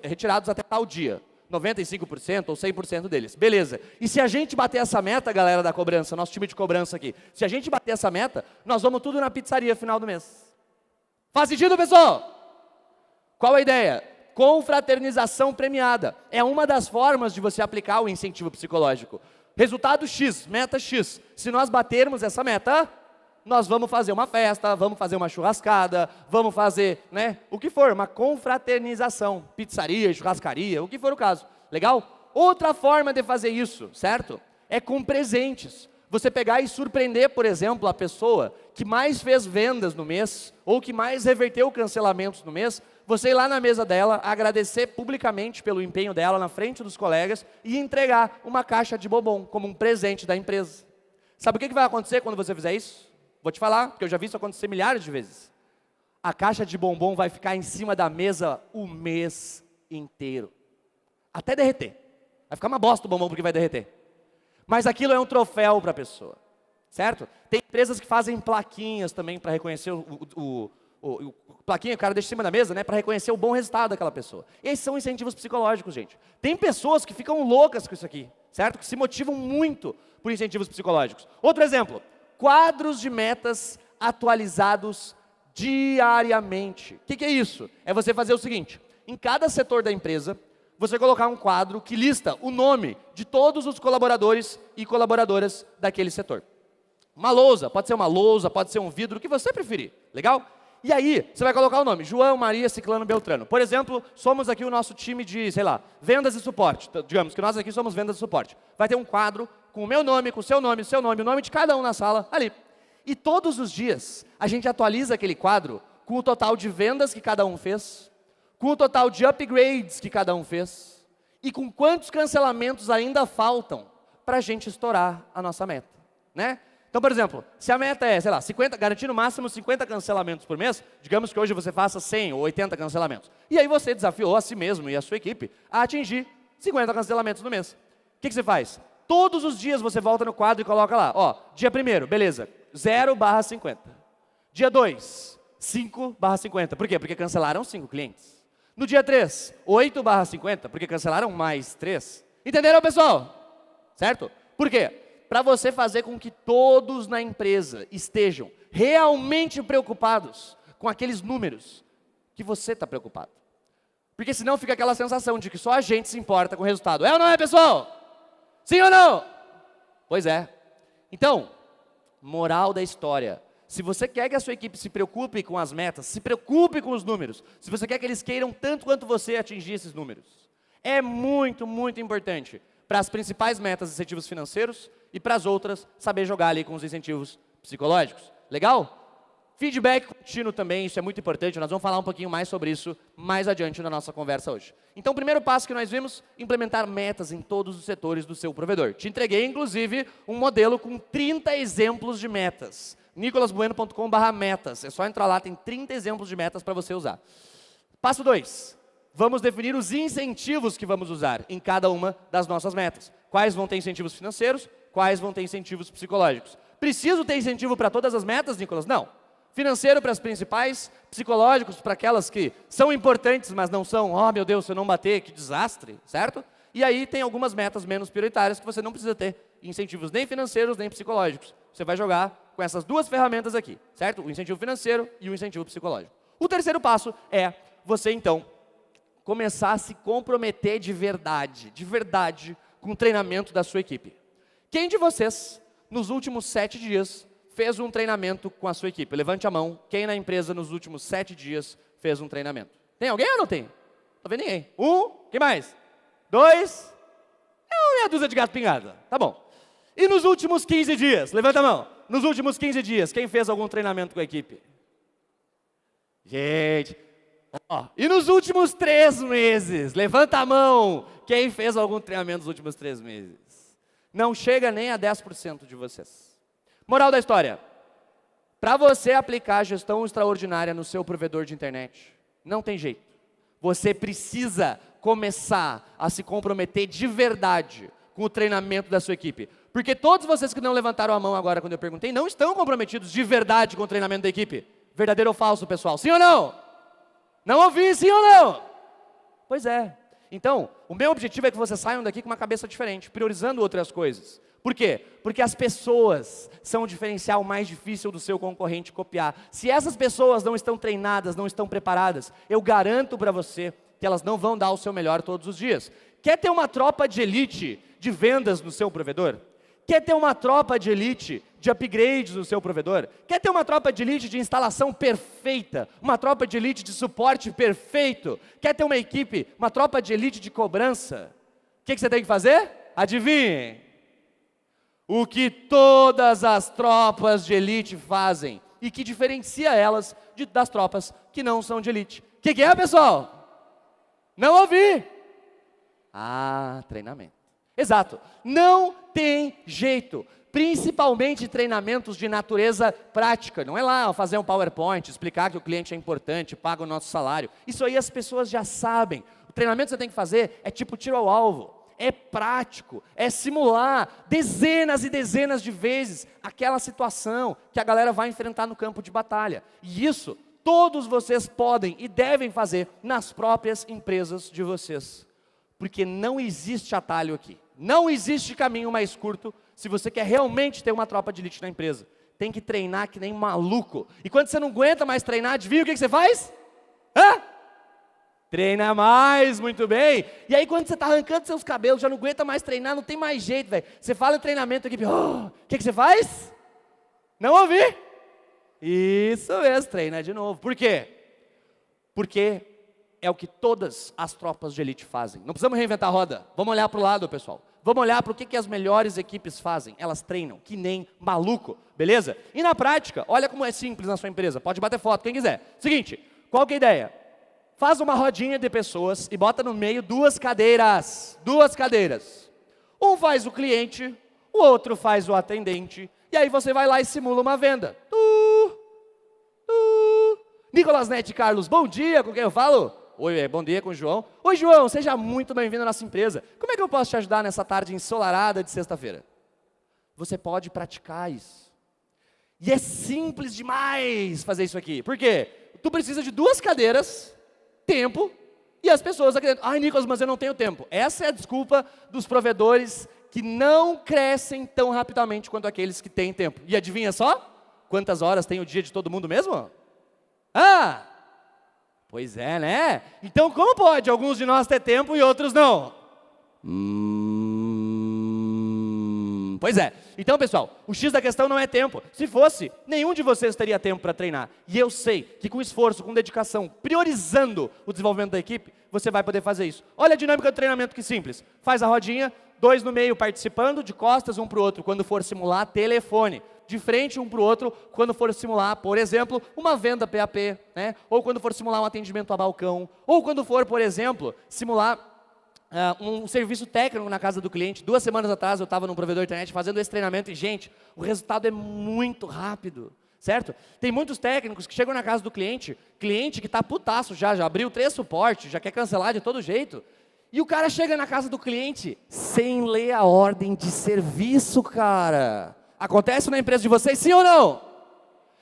retirados até tal dia. 95% ou 100% deles. Beleza. E se a gente bater essa meta, galera da cobrança, nosso time de cobrança aqui, se a gente bater essa meta, nós vamos tudo na pizzaria final do mês. Faz sentido, pessoal? Qual a ideia? Confraternização premiada. É uma das formas de você aplicar o incentivo psicológico. Resultado X, meta X. Se nós batermos essa meta, nós vamos fazer uma festa, vamos fazer uma churrascada, vamos fazer, o que for, uma confraternização, pizzaria, churrascaria, o que for o caso. Legal? Outra forma de fazer isso, certo? É com presentes. Você pegar e surpreender, por exemplo, a pessoa que mais fez vendas no mês, ou que mais reverteu cancelamentos no mês, você ir lá na mesa dela, agradecer publicamente pelo empenho dela na frente dos colegas e entregar uma caixa de bombom como um presente da empresa. Sabe o que vai acontecer quando você fizer isso? Vou te falar, porque eu já vi isso acontecer milhares de vezes. A caixa de bombom vai ficar em cima da mesa o mês inteiro. Até derreter. Vai ficar uma bosta o bombom porque vai derreter. Mas aquilo é um troféu para a pessoa. Certo? Tem empresas que fazem plaquinhas também para reconhecer plaquinha, o cara deixa em cima da mesa, para reconhecer o bom resultado daquela pessoa. Esses são incentivos psicológicos, gente. Tem pessoas que ficam loucas com isso aqui, certo? Que se motivam muito por incentivos psicológicos. Outro exemplo. Quadros de metas atualizados diariamente. O que é isso? É você fazer o seguinte, em cada setor da empresa, você colocar um quadro que lista o nome de todos os colaboradores e colaboradoras daquele setor. Uma lousa, pode ser um vidro, o que você preferir, legal? E aí, você vai colocar o nome, João, Maria, Ciclano, Beltrano. Por exemplo, somos aqui o nosso time de, vendas e suporte. Digamos que nós aqui somos vendas e suporte. Vai ter um quadro com o meu nome, com o seu nome, o nome de cada um na sala, ali. E todos os dias, a gente atualiza aquele quadro com o total de vendas que cada um fez, com o total de upgrades que cada um fez, e com quantos cancelamentos ainda faltam para a gente estourar a nossa meta, né? Então, por exemplo, se a meta é, sei lá, 50, garantir no máximo 50 cancelamentos por mês, digamos que hoje você faça 100 ou 80 cancelamentos. E aí você desafiou a si mesmo e a sua equipe a atingir 50 cancelamentos no mês. O que você faz? Todos os dias você volta no quadro e coloca lá, ó, dia 1º, beleza, 0/50. Dia 2, 5/50. Por quê? Porque cancelaram 5 clientes. No dia 3, 8/50, porque cancelaram mais 3. Entenderam, pessoal? Certo? Por quê? Para você fazer com que todos na empresa estejam realmente preocupados com aqueles números que você está preocupado. Porque senão fica aquela sensação de que só a gente se importa com o resultado. É ou não é, pessoal? Sim ou não? Pois é. Então, moral da história. Se você quer que a sua equipe se preocupe com as metas, se preocupe com os números, se você quer que eles queiram tanto quanto você atingir esses números, é muito, muito importante para as principais metas, incentivos financeiros, e para as outras, saber jogar ali com os incentivos psicológicos. Legal? Feedback contínuo também, isso é muito importante, nós vamos falar um pouquinho mais sobre isso mais adiante na nossa conversa hoje. Então, o primeiro passo que nós vimos, implementar metas em todos os setores do seu provedor. Te entreguei, inclusive, um modelo com 30 exemplos de metas. nicolasbueno.com/metas, é só entrar lá, tem 30 exemplos de metas para você usar. Passo 2, vamos definir os incentivos que vamos usar em cada uma das nossas metas. Quais vão ter incentivos financeiros, quais vão ter incentivos psicológicos. Preciso ter incentivo para todas as metas, Nicolas? Não. Financeiro para as principais, psicológicos para aquelas que são importantes, mas não são, oh meu Deus, se eu não bater, que desastre, certo? E aí tem algumas metas menos prioritárias que você não precisa ter incentivos nem financeiros, nem psicológicos. Você vai jogar com essas duas ferramentas aqui, certo? O incentivo financeiro e o incentivo psicológico. O terceiro passo é você, então, começar a se comprometer de verdade, com o treinamento da sua equipe. Quem de vocês, nos últimos 7 dias, fez um treinamento com a sua equipe? Levante a mão. Quem na empresa, nos últimos 7 dias, fez um treinamento? Tem alguém ou não tem? Não tô vendo ninguém. 1, quem mais? 2, meia dúzia de gato pingado. Tá bom. E nos últimos 15 dias? Levanta a mão. Nos últimos 15 dias, quem fez algum treinamento com a equipe? Gente. Ó, e nos últimos 3 meses? Levanta a mão. Quem fez algum treinamento nos últimos 3 meses? Não chega nem a 10% de vocês. Moral da história. Para você aplicar a gestão extraordinária no seu provedor de internet, não tem jeito. Você precisa começar a se comprometer de verdade com o treinamento da sua equipe. Porque todos vocês que não levantaram a mão agora quando eu perguntei, não estão comprometidos de verdade com o treinamento da equipe. Verdadeiro ou falso, pessoal? Sim ou não? Não ouvi, sim ou não? Pois é. Então, o meu objetivo é que vocês saiam daqui com uma cabeça diferente, priorizando outras coisas. Por quê? Porque as pessoas são o diferencial mais difícil do seu concorrente copiar. Se essas pessoas não estão treinadas, não estão preparadas, eu garanto para você que elas não vão dar o seu melhor todos os dias. Quer ter uma tropa de elite de vendas no seu provedor? Quer ter uma tropa de elite de upgrades no seu provedor? Quer ter uma tropa de elite de instalação perfeita? Uma tropa de elite de suporte perfeito? Quer ter uma equipe, uma tropa de elite de cobrança? O que você tem que fazer? Adivinhe! O que todas as tropas de elite fazem e que diferencia elas das tropas que não são de elite. O que é, pessoal? Não ouvi. Ah, treinamento. Exato. Não tem jeito. Principalmente treinamentos de natureza prática. Não é lá fazer um PowerPoint, explicar que o cliente é importante, paga o nosso salário. Isso aí as pessoas já sabem. O treinamento que você tem que fazer é tipo tiro ao alvo. É prático, é simular dezenas e dezenas de vezes aquela situação que a galera vai enfrentar no campo de batalha. E isso todos vocês podem e devem fazer nas próprias empresas de vocês. Porque não existe atalho aqui. Não existe caminho mais curto se você quer realmente ter uma tropa de elite na empresa. Tem que treinar que nem maluco. E quando você não aguenta mais treinar, adivinha o que você faz? Treina mais, muito bem. E aí quando você está arrancando seus cabelos, já não aguenta mais treinar, não tem mais jeito, velho. Você fala em treinamento, a equipe, o que você faz? Não ouvi. Isso mesmo, treina de novo. Por quê? Porque é o que todas as tropas de elite fazem. Não precisamos reinventar a roda. Vamos olhar para o lado, pessoal. Vamos olhar para o que as melhores equipes fazem. Elas treinam, que nem maluco, beleza? E na prática, olha como é simples na sua empresa. Pode bater foto, quem quiser. Seguinte, qual que é a ideia? Faz uma rodinha de pessoas e bota no meio duas cadeiras. Duas cadeiras. Um faz o cliente, o outro faz o atendente. E aí você vai lá e simula uma venda. Nicolas Netti Carlos, bom dia, com quem eu falo? Oi, bom dia com o João. Oi, João, seja muito bem-vindo à nossa empresa. Como é que eu posso te ajudar nessa tarde ensolarada de sexta-feira? Você pode praticar isso. E é simples demais fazer isso aqui. Por quê? Tu precisa de duas cadeiras, tempo, e as pessoas aqui dentro. Ai, Nicolas, mas eu não tenho tempo. Essa é a desculpa dos provedores que não crescem tão rapidamente quanto aqueles que têm tempo. E adivinha só? Quantas horas tem o dia de todo mundo mesmo? Ah! Pois é, né? Então como pode alguns de nós ter tempo e outros não? Pois é. Então, pessoal, o X da questão não é tempo. Se fosse, nenhum de vocês teria tempo para treinar. E eu sei que com esforço, com dedicação, priorizando o desenvolvimento da equipe, você vai poder fazer isso. Olha a dinâmica do treinamento, que simples. Faz a rodinha, 2 no meio participando, de costas um para o outro, quando for simular telefone. De frente um para o outro, quando for simular, por exemplo, uma venda PAP, né? Ou quando for simular um atendimento a balcão, ou quando for, por exemplo, simular um serviço técnico na casa do cliente. 2 semanas atrás eu estava num provedor de internet fazendo esse treinamento e, gente, o resultado é muito rápido, certo? Tem muitos técnicos que chegam na casa do cliente que está putaço já abriu 3 suportes, já quer cancelar de todo jeito, e o cara chega na casa do cliente sem ler a ordem de serviço, cara. Acontece na empresa de vocês, sim ou não?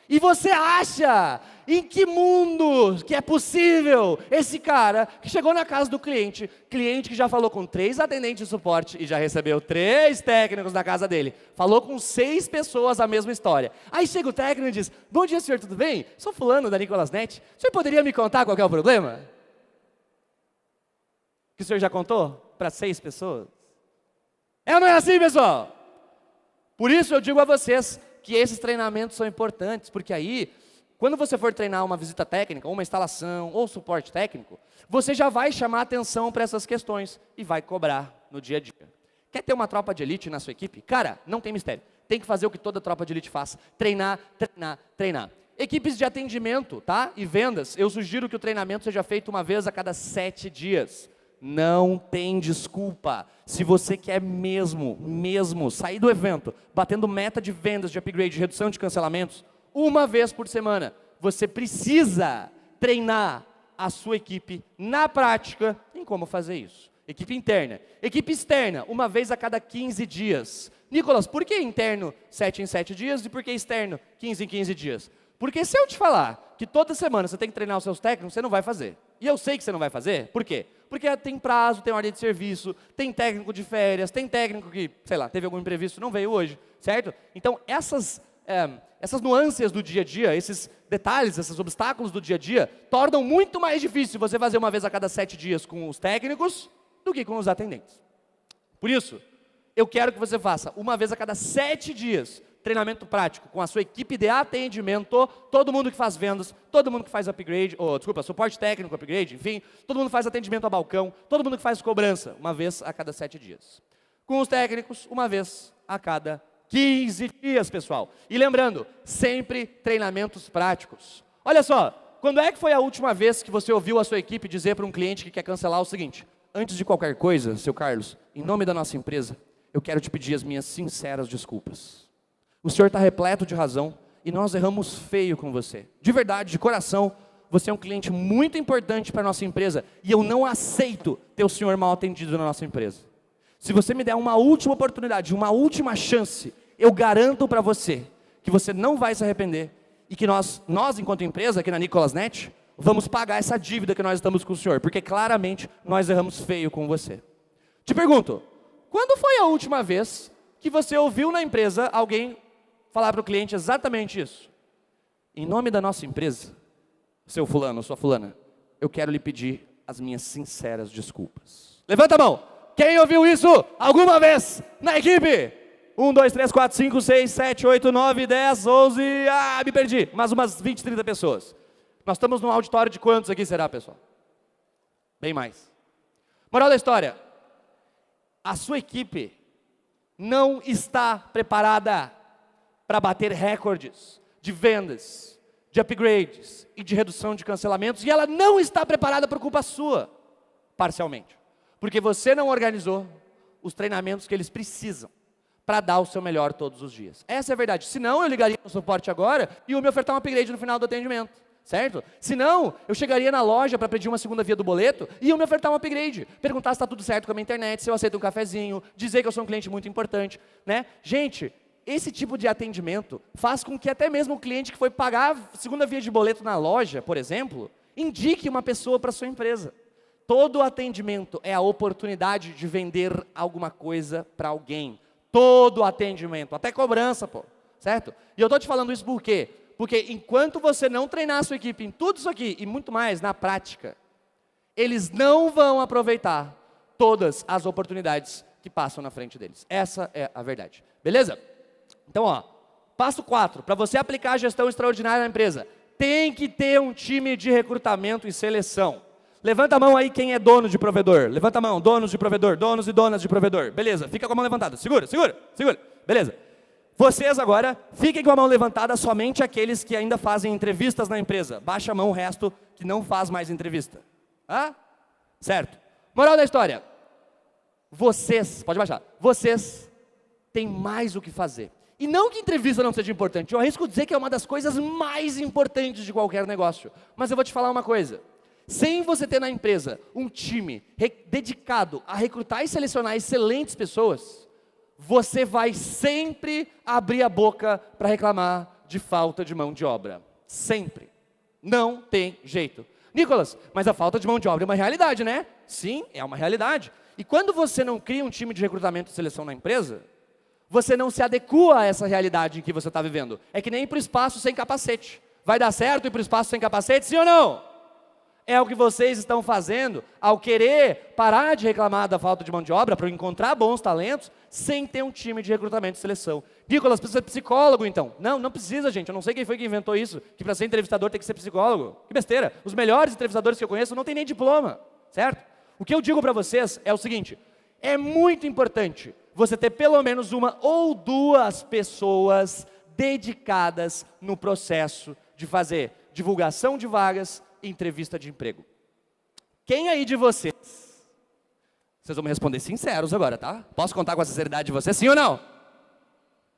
E você acha em que mundo que é possível esse cara que chegou na casa do cliente que já falou com 3 atendentes de suporte e já recebeu 3 técnicos na casa dele, falou com 6 pessoas a mesma história. Aí chega o técnico e diz, bom dia senhor, tudo bem? Sou fulano da Nicolas Netti, o senhor poderia me contar qual é o problema? Que o senhor já contou para 6 pessoas? É ou não é assim, pessoal? Por isso eu digo a vocês que esses treinamentos são importantes, porque aí, quando você for treinar uma visita técnica, ou uma instalação, ou suporte técnico, você já vai chamar atenção para essas questões e vai cobrar no dia a dia. Quer ter uma tropa de elite na sua equipe? Cara, não tem mistério. Tem que fazer o que toda tropa de elite faz. Treinar, treinar, treinar. Equipes de atendimento, tá? E vendas, eu sugiro que o treinamento seja feito uma vez a cada 7 dias. Não tem desculpa. Se você quer mesmo sair do evento, batendo meta de vendas, de upgrade, de redução de cancelamentos, uma vez por semana, você precisa treinar a sua equipe na prática em como fazer isso. Equipe interna. Equipe externa, uma vez a cada 15 dias. Nicolas, por que interno 7 em 7 dias e por que externo 15 em 15 dias? Porque se eu te falar que toda semana você tem que treinar os seus técnicos, você não vai fazer. E eu sei que você não vai fazer. Por quê? Porque tem prazo, tem ordem de serviço, tem técnico de férias, tem técnico que, sei lá, teve algum imprevisto, não veio hoje, certo? Então, essas nuances do dia a dia, esses detalhes, esses obstáculos do dia a dia, tornam muito mais difícil você fazer uma vez a cada 7 dias com os técnicos do que com os atendentes. Por isso, eu quero que você faça uma vez a cada 7 dias, treinamento prático com a sua equipe de atendimento, todo mundo que faz vendas, todo mundo que faz upgrade, suporte técnico, upgrade, enfim, todo mundo faz atendimento a balcão, todo mundo que faz cobrança, uma vez a cada 7 dias. Com os técnicos, uma vez a cada 15 dias, pessoal. E lembrando, sempre treinamentos práticos. Olha só, quando é que foi a última vez que você ouviu a sua equipe dizer para um cliente que quer cancelar o seguinte, antes de qualquer coisa, seu Carlos, em nome da nossa empresa, eu quero te pedir as minhas sinceras desculpas. O senhor está repleto de razão e nós erramos feio com você. De verdade, de coração, você é um cliente muito importante para a nossa empresa e eu não aceito ter o senhor mal atendido na nossa empresa. Se você me der uma última oportunidade, uma última chance, eu garanto para você que você não vai se arrepender e que nós enquanto empresa, aqui na Nicolas Netti, vamos pagar essa dívida que nós estamos com o senhor, porque claramente nós erramos feio com você. Te pergunto, quando foi a última vez que você ouviu na empresa alguém falar para o cliente exatamente isso? Em nome da nossa empresa, seu fulano, sua fulana, eu quero lhe pedir as minhas sinceras desculpas. Levanta a mão. Quem ouviu isso alguma vez na equipe? 1, 2, 3, 4, 5, 6, 7, 8, 9, 10, 11... me perdi. Mais umas 20, 30 pessoas. Nós estamos num auditório de quantos aqui será, pessoal? Bem mais. Moral da história, a sua equipe não está preparada para bater recordes de vendas, de upgrades e de redução de cancelamentos, e ela não está preparada por culpa sua, parcialmente, porque você não organizou os treinamentos que eles precisam para dar o seu melhor todos os dias. Essa é a verdade. Senão, eu ligaria no suporte agora e eu me ofertar um upgrade no final do atendimento, certo? Senão, eu chegaria na loja para pedir uma segunda via do boleto e eu me ofertar um upgrade, perguntar se está tudo certo com a minha internet, se eu aceito um cafezinho, dizer que eu sou um cliente muito importante, né? Gente, esse tipo de atendimento faz com que até mesmo o cliente que foi pagar a segunda via de boleto na loja, por exemplo, indique uma pessoa para a sua empresa. Todo atendimento é a oportunidade de vender alguma coisa para alguém. Todo atendimento, até cobrança, pô, certo? E eu estou te falando isso por quê? Porque enquanto você não treinar a sua equipe em tudo isso aqui e muito mais na prática, eles não vão aproveitar todas as oportunidades que passam na frente deles. Essa é a verdade. Beleza? Então, ó, passo 4, para você aplicar a gestão extraordinária na empresa, tem que ter um time de recrutamento e seleção. Levanta a mão aí quem é dono de provedor. Levanta a mão, donos de provedor, donos e donas de provedor. Beleza, fica com a mão levantada. Segura, segura, segura. Beleza. Vocês agora, fiquem com a mão levantada, somente aqueles que ainda fazem entrevistas na empresa. Baixa a mão o resto que não faz mais entrevista. Ah? Certo. Moral da história. Vocês, pode baixar, vocês têm mais o que fazer. E não que entrevista não seja importante, eu arrisco dizer que é uma das coisas mais importantes de qualquer negócio. Mas eu vou te falar uma coisa. Sem você ter na empresa um time dedicado a recrutar e selecionar excelentes pessoas, você vai sempre abrir a boca para reclamar de falta de mão de obra. Sempre. Não tem jeito. Nicolas, mas a falta de mão de obra é uma realidade, né? Sim, é uma realidade. E quando você não cria um time de recrutamento e seleção na empresa, você não se adequa a essa realidade em que você está vivendo. É que nem ir para o espaço sem capacete. Vai dar certo ir para o espaço sem capacete, sim ou não? É o que vocês estão fazendo ao querer parar de reclamar da falta de mão de obra para encontrar bons talentos sem ter um time de recrutamento e seleção. Nicolas, precisa ser psicólogo então? Não, não precisa, gente. Eu não sei quem foi que inventou isso, que para ser entrevistador tem que ser psicólogo. Que besteira. Os melhores entrevistadores que eu conheço não têm nem diploma, certo? O que eu digo para vocês é o seguinte, é muito importante você ter pelo menos uma ou duas pessoas dedicadas no processo de fazer divulgação de vagas e entrevista de emprego. Quem aí de vocês, vocês vão me responder sinceros agora, tá? Posso contar com a sinceridade de vocês, sim ou não?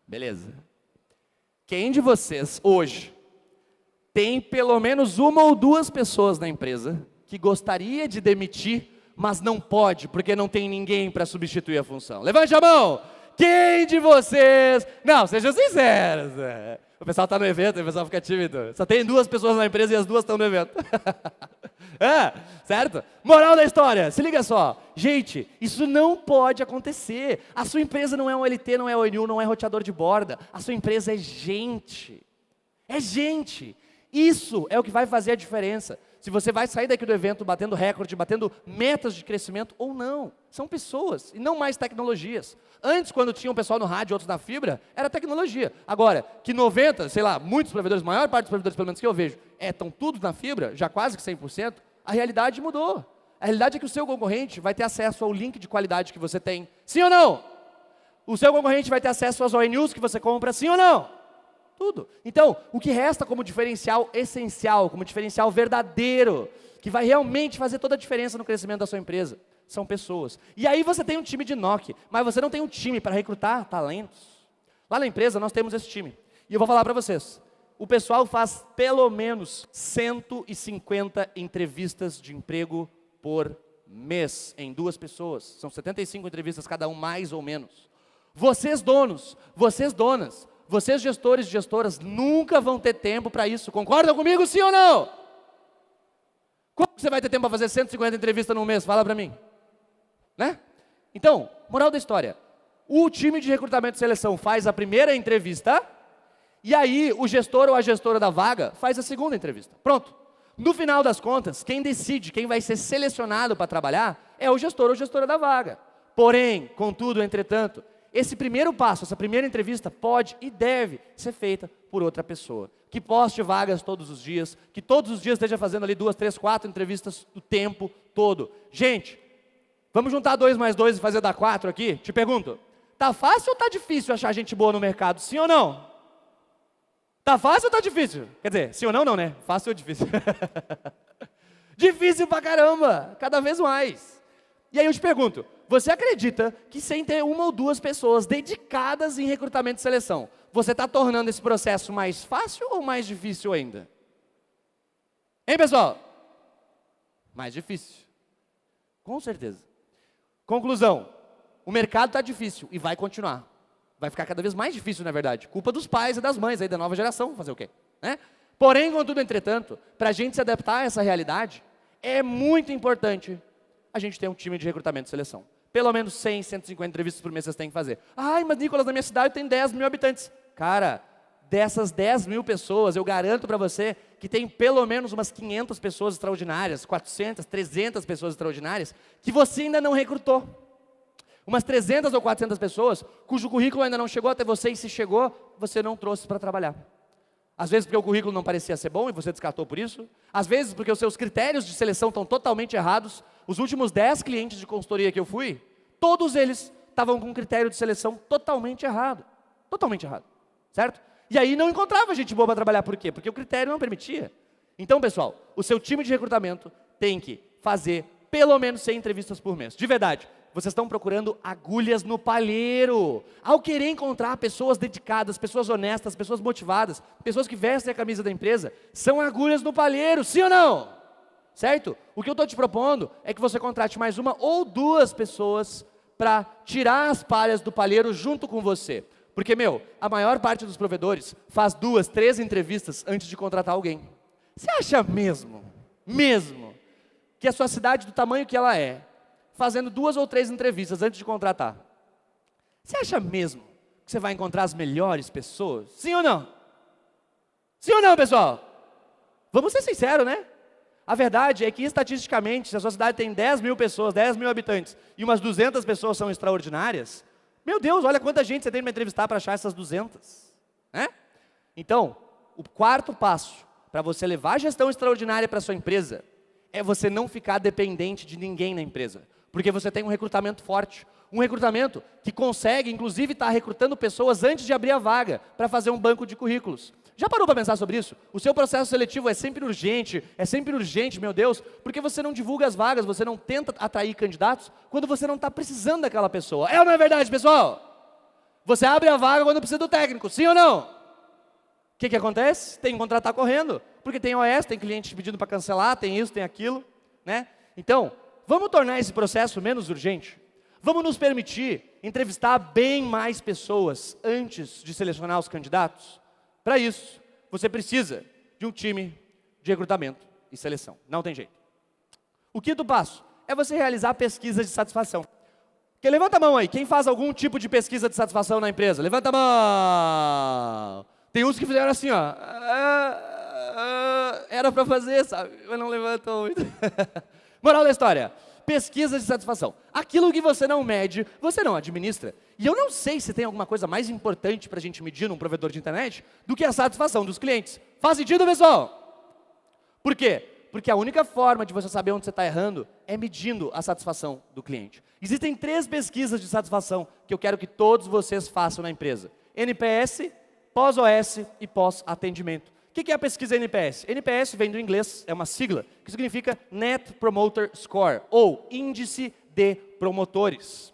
Beleza. Quem de vocês hoje tem pelo menos uma ou duas pessoas na empresa que gostaria de demitir, mas não pode, porque não tem ninguém para substituir a função? Levante a mão! Quem de vocês... Não, sejam sinceros. O pessoal está no evento, o pessoal fica tímido. Só tem duas pessoas na empresa e as duas estão no evento. Certo? Moral da história, se liga só. Gente, isso não pode acontecer. A sua empresa não é um LT, não é ONU, não é roteador de borda. A sua empresa é gente. É gente. Isso é o que vai fazer a diferença. Se você vai sair daqui do evento batendo recorde, batendo metas de crescimento ou não. São pessoas e não mais tecnologias. Antes, quando tinha um pessoal no rádio e outros na fibra, era tecnologia. Agora, que 90, sei lá, muitos provedores, a maior parte dos provedores, pelo menos que eu vejo, estão tudo na fibra, já quase que 100%, a realidade mudou. A realidade é que o seu concorrente vai ter acesso ao link de qualidade que você tem. Sim ou não? O seu concorrente vai ter acesso às ONUs que você compra, sim ou não? Tudo. Então, o que resta como diferencial essencial, como diferencial verdadeiro, que vai realmente fazer toda a diferença no crescimento da sua empresa, são pessoas. E aí você tem um time de NOC, mas você não tem um time para recrutar talentos. Lá na empresa nós temos esse time. E eu vou falar para vocês, o pessoal faz pelo menos 150 entrevistas de emprego por mês, em 2 pessoas. São 75 entrevistas cada um, mais ou menos. Vocês donos, vocês donas, vocês gestores e gestoras nunca vão ter tempo para isso. Concordam comigo, sim ou não? Como você vai ter tempo para fazer 150 entrevistas num mês? Fala para mim. Né? Então, moral da história. O time de recrutamento e seleção faz a primeira entrevista e aí o gestor ou a gestora da vaga faz a segunda entrevista. Pronto. No final das contas, quem decide, quem vai ser selecionado para trabalhar é o gestor ou gestora da vaga. Porém, contudo, entretanto, esse primeiro passo, essa primeira entrevista pode e deve ser feita por outra pessoa. Que poste vagas todos os dias, que todos os dias esteja fazendo ali 2, 3, 4 entrevistas o tempo todo. Gente, vamos juntar 2 mais 2 e fazer dar 4 aqui? Te pergunto, tá fácil ou tá difícil achar gente boa no mercado? Sim ou não? Tá fácil ou tá difícil? Quer dizer, sim ou não, não, né? Fácil ou difícil? Difícil pra caramba, cada vez mais. E aí eu te pergunto, você acredita que sem ter 1 ou 2 pessoas dedicadas em recrutamento e seleção, você está tornando esse processo mais fácil ou mais difícil ainda? Hein, pessoal? Mais difícil. Com certeza. Conclusão, o mercado está difícil e vai continuar. Vai ficar cada vez mais difícil, na verdade. Culpa dos pais e das mães aí da nova geração, fazer o quê? Né? Porém, contudo, entretanto, para a gente se adaptar a essa realidade, é muito importante a gente ter um time de recrutamento e seleção. Pelo menos 100, 150 entrevistas por mês vocês têm que fazer. Ai, mas Nicolas, na minha cidade tem 10 mil habitantes. Cara, dessas 10 mil pessoas, eu garanto para você que tem pelo menos umas 500 pessoas extraordinárias, 400, 300 pessoas extraordinárias, que você ainda não recrutou. Umas 300 ou 400 pessoas, cujo currículo ainda não chegou até você, e se chegou, você não trouxe para trabalhar. Às vezes porque o currículo não parecia ser bom e você descartou por isso. Às vezes porque os seus critérios de seleção estão totalmente errados. Os últimos 10 clientes de consultoria que eu fui, todos eles estavam com um critério de seleção totalmente errado. Totalmente errado, certo? E aí não encontrava gente boa para trabalhar. Por quê? Porque o critério não permitia. Então, pessoal, o seu time de recrutamento tem que fazer pelo menos 100 entrevistas por mês. De verdade. Vocês estão procurando agulhas no palheiro. Ao querer encontrar pessoas dedicadas, pessoas honestas, pessoas motivadas, pessoas que vestem a camisa da empresa, são agulhas no palheiro, sim ou não? Certo? O que eu estou te propondo é que você contrate mais 1 ou 2 pessoas para tirar as palhas do palheiro junto com você. Porque, a maior parte dos provedores faz 2, 3 entrevistas antes de contratar alguém. Você acha mesmo, que a sua cidade, do tamanho que ela é, fazendo 2 ou 3 entrevistas antes de contratar, você acha mesmo que você vai encontrar as melhores pessoas? Sim ou não? Sim ou não, pessoal? Vamos ser sinceros, né? A verdade é que, estatisticamente, se a sua cidade tem 10 mil pessoas, 10 mil habitantes, e umas 200 pessoas são extraordinárias, meu Deus, olha quanta gente você tem para entrevistar para achar essas 200. Né? Então, o 4º passo para você levar a gestão extraordinária para a sua empresa é você não ficar dependente de ninguém na empresa. Porque você tem um recrutamento forte. Um recrutamento que consegue, inclusive, estar recrutando pessoas antes de abrir a vaga, para fazer um banco de currículos. Já parou para pensar sobre isso? O seu processo seletivo é sempre urgente, meu Deus, porque você não divulga as vagas, você não tenta atrair candidatos, quando você não está precisando daquela pessoa. É ou não é verdade, pessoal? Você abre a vaga quando precisa do técnico, sim ou não? O que acontece? Tem que contratar correndo, porque tem OS, tem cliente pedindo para cancelar, tem isso, tem aquilo, né? Então, vamos tornar esse processo menos urgente? Vamos nos permitir entrevistar bem mais pessoas antes de selecionar os candidatos? Para isso, você precisa de um time de recrutamento e seleção. Não tem jeito. O 5º passo é você realizar pesquisas de satisfação. Levanta a mão aí, quem faz algum tipo de pesquisa de satisfação na empresa? Levanta a mão. Tem uns que fizeram assim, ó. Era para fazer, sabe? Mas não levantou muito. Moral da história. Pesquisa de satisfação. Aquilo que você não mede, você não administra. E eu não sei se tem alguma coisa mais importante para a gente medir num provedor de internet do que a satisfação dos clientes. Faz sentido, pessoal? Por quê? Porque a única forma de você saber onde você está errando é medindo a satisfação do cliente. Existem 3 pesquisas de satisfação que eu quero que todos vocês façam na empresa. NPS, pós-OS e pós-atendimento. O que é a pesquisa NPS? NPS vem do inglês, é uma sigla, que significa Net Promoter Score, ou Índice de Promotores.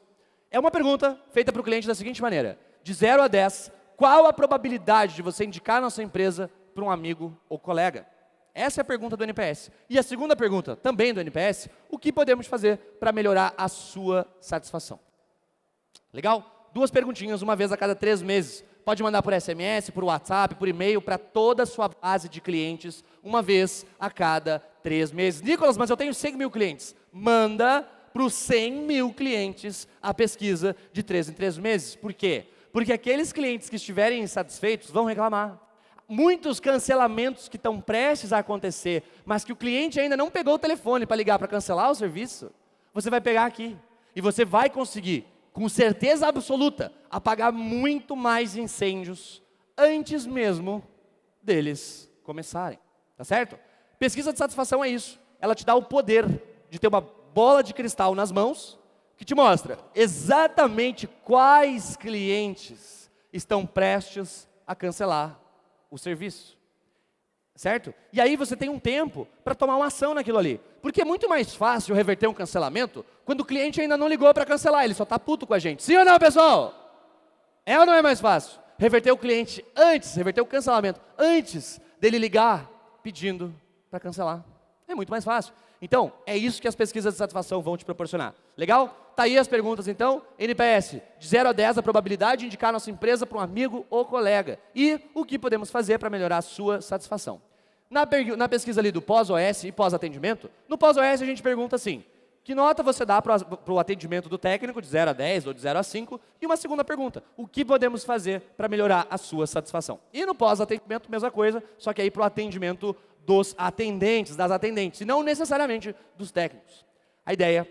É uma pergunta feita para o cliente da seguinte maneira: de 0 a 10, qual a probabilidade de você indicar a nossa empresa para um amigo ou colega? Essa é a pergunta do NPS. E a segunda pergunta, também do NPS, o que podemos fazer para melhorar a sua satisfação? Legal? 2 perguntinhas, uma vez a cada 3 meses. Pode mandar por SMS, por WhatsApp, por e-mail, para toda a sua base de clientes, uma vez a cada 3 meses. Nicolas, mas eu tenho 100 mil clientes. Manda para os 100 mil clientes a pesquisa de 3 em 3 meses. Por quê? Porque aqueles clientes que estiverem insatisfeitos vão reclamar. Muitos cancelamentos que estão prestes a acontecer, mas que o cliente ainda não pegou o telefone para ligar para cancelar o serviço, você vai pegar aqui. E você vai conseguir com certeza absoluta, apagar muito mais incêndios antes mesmo deles começarem, tá certo? Pesquisa de satisfação é isso, ela te dá o poder de ter uma bola de cristal nas mãos, que te mostra exatamente quais clientes estão prestes a cancelar o serviço, certo? E aí você tem um tempo para tomar uma ação naquilo ali, porque é muito mais fácil reverter um cancelamento quando o cliente ainda não ligou para cancelar, ele só está puto com a gente. Sim ou não, pessoal? É ou não é mais fácil? Reverter o cliente antes, reverter o cancelamento antes dele ligar pedindo para cancelar. É muito mais fácil. Então, é isso que as pesquisas de satisfação vão te proporcionar. Legal? Tá aí as perguntas então. NPS, de 0 a 10 a probabilidade de indicar nossa empresa para um amigo ou colega. E o que podemos fazer para melhorar a sua satisfação. Na pesquisa ali do pós-OS e pós-atendimento, no pós-OS a gente pergunta assim, que nota você dá para o atendimento do técnico, de 0 a 10 ou de 0 a 5? E uma segunda pergunta, o que podemos fazer para melhorar a sua satisfação? E no pós-atendimento, mesma coisa, só que aí para o atendimento dos atendentes, das atendentes, e não necessariamente dos técnicos. A ideia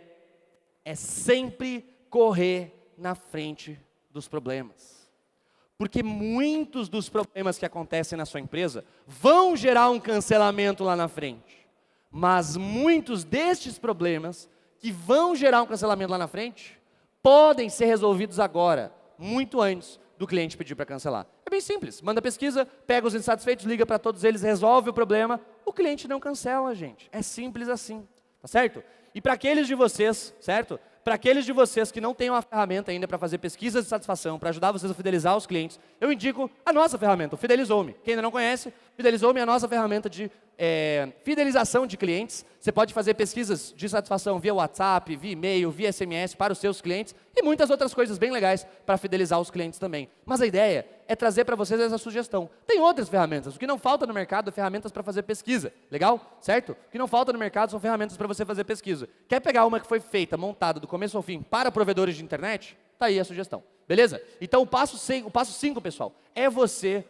é sempre correr na frente dos problemas. Porque muitos dos problemas que acontecem na sua empresa vão gerar um cancelamento lá na frente. Mas muitos destes problemas que vão gerar um cancelamento lá na frente podem ser resolvidos agora, muito antes do cliente pedir para cancelar. É bem simples, manda pesquisa, pega os insatisfeitos, liga para todos eles, resolve o problema, o cliente não cancela, gente. É simples assim, tá certo? E para aqueles de vocês, certo? Para aqueles de vocês que não têm uma ferramenta ainda para fazer pesquisas de satisfação, para ajudar vocês a fidelizar os clientes, eu indico a nossa ferramenta, o Fidelizou-me. Quem ainda não conhece, Fidelizou-me é a nossa ferramenta de fidelização de clientes. Você pode fazer pesquisas de satisfação via WhatsApp, via e-mail, via SMS para os seus clientes e muitas outras coisas bem legais para fidelizar os clientes também. Mas a ideia é trazer para vocês essa sugestão. Tem outras ferramentas, o que não falta no mercado é ferramentas para fazer pesquisa, legal? Certo? O que não falta no mercado são ferramentas para você fazer pesquisa. Quer pegar uma que foi feita, montada do começo ao fim para provedores de internet? Tá aí a sugestão, beleza? Então o passo 5, pessoal, é você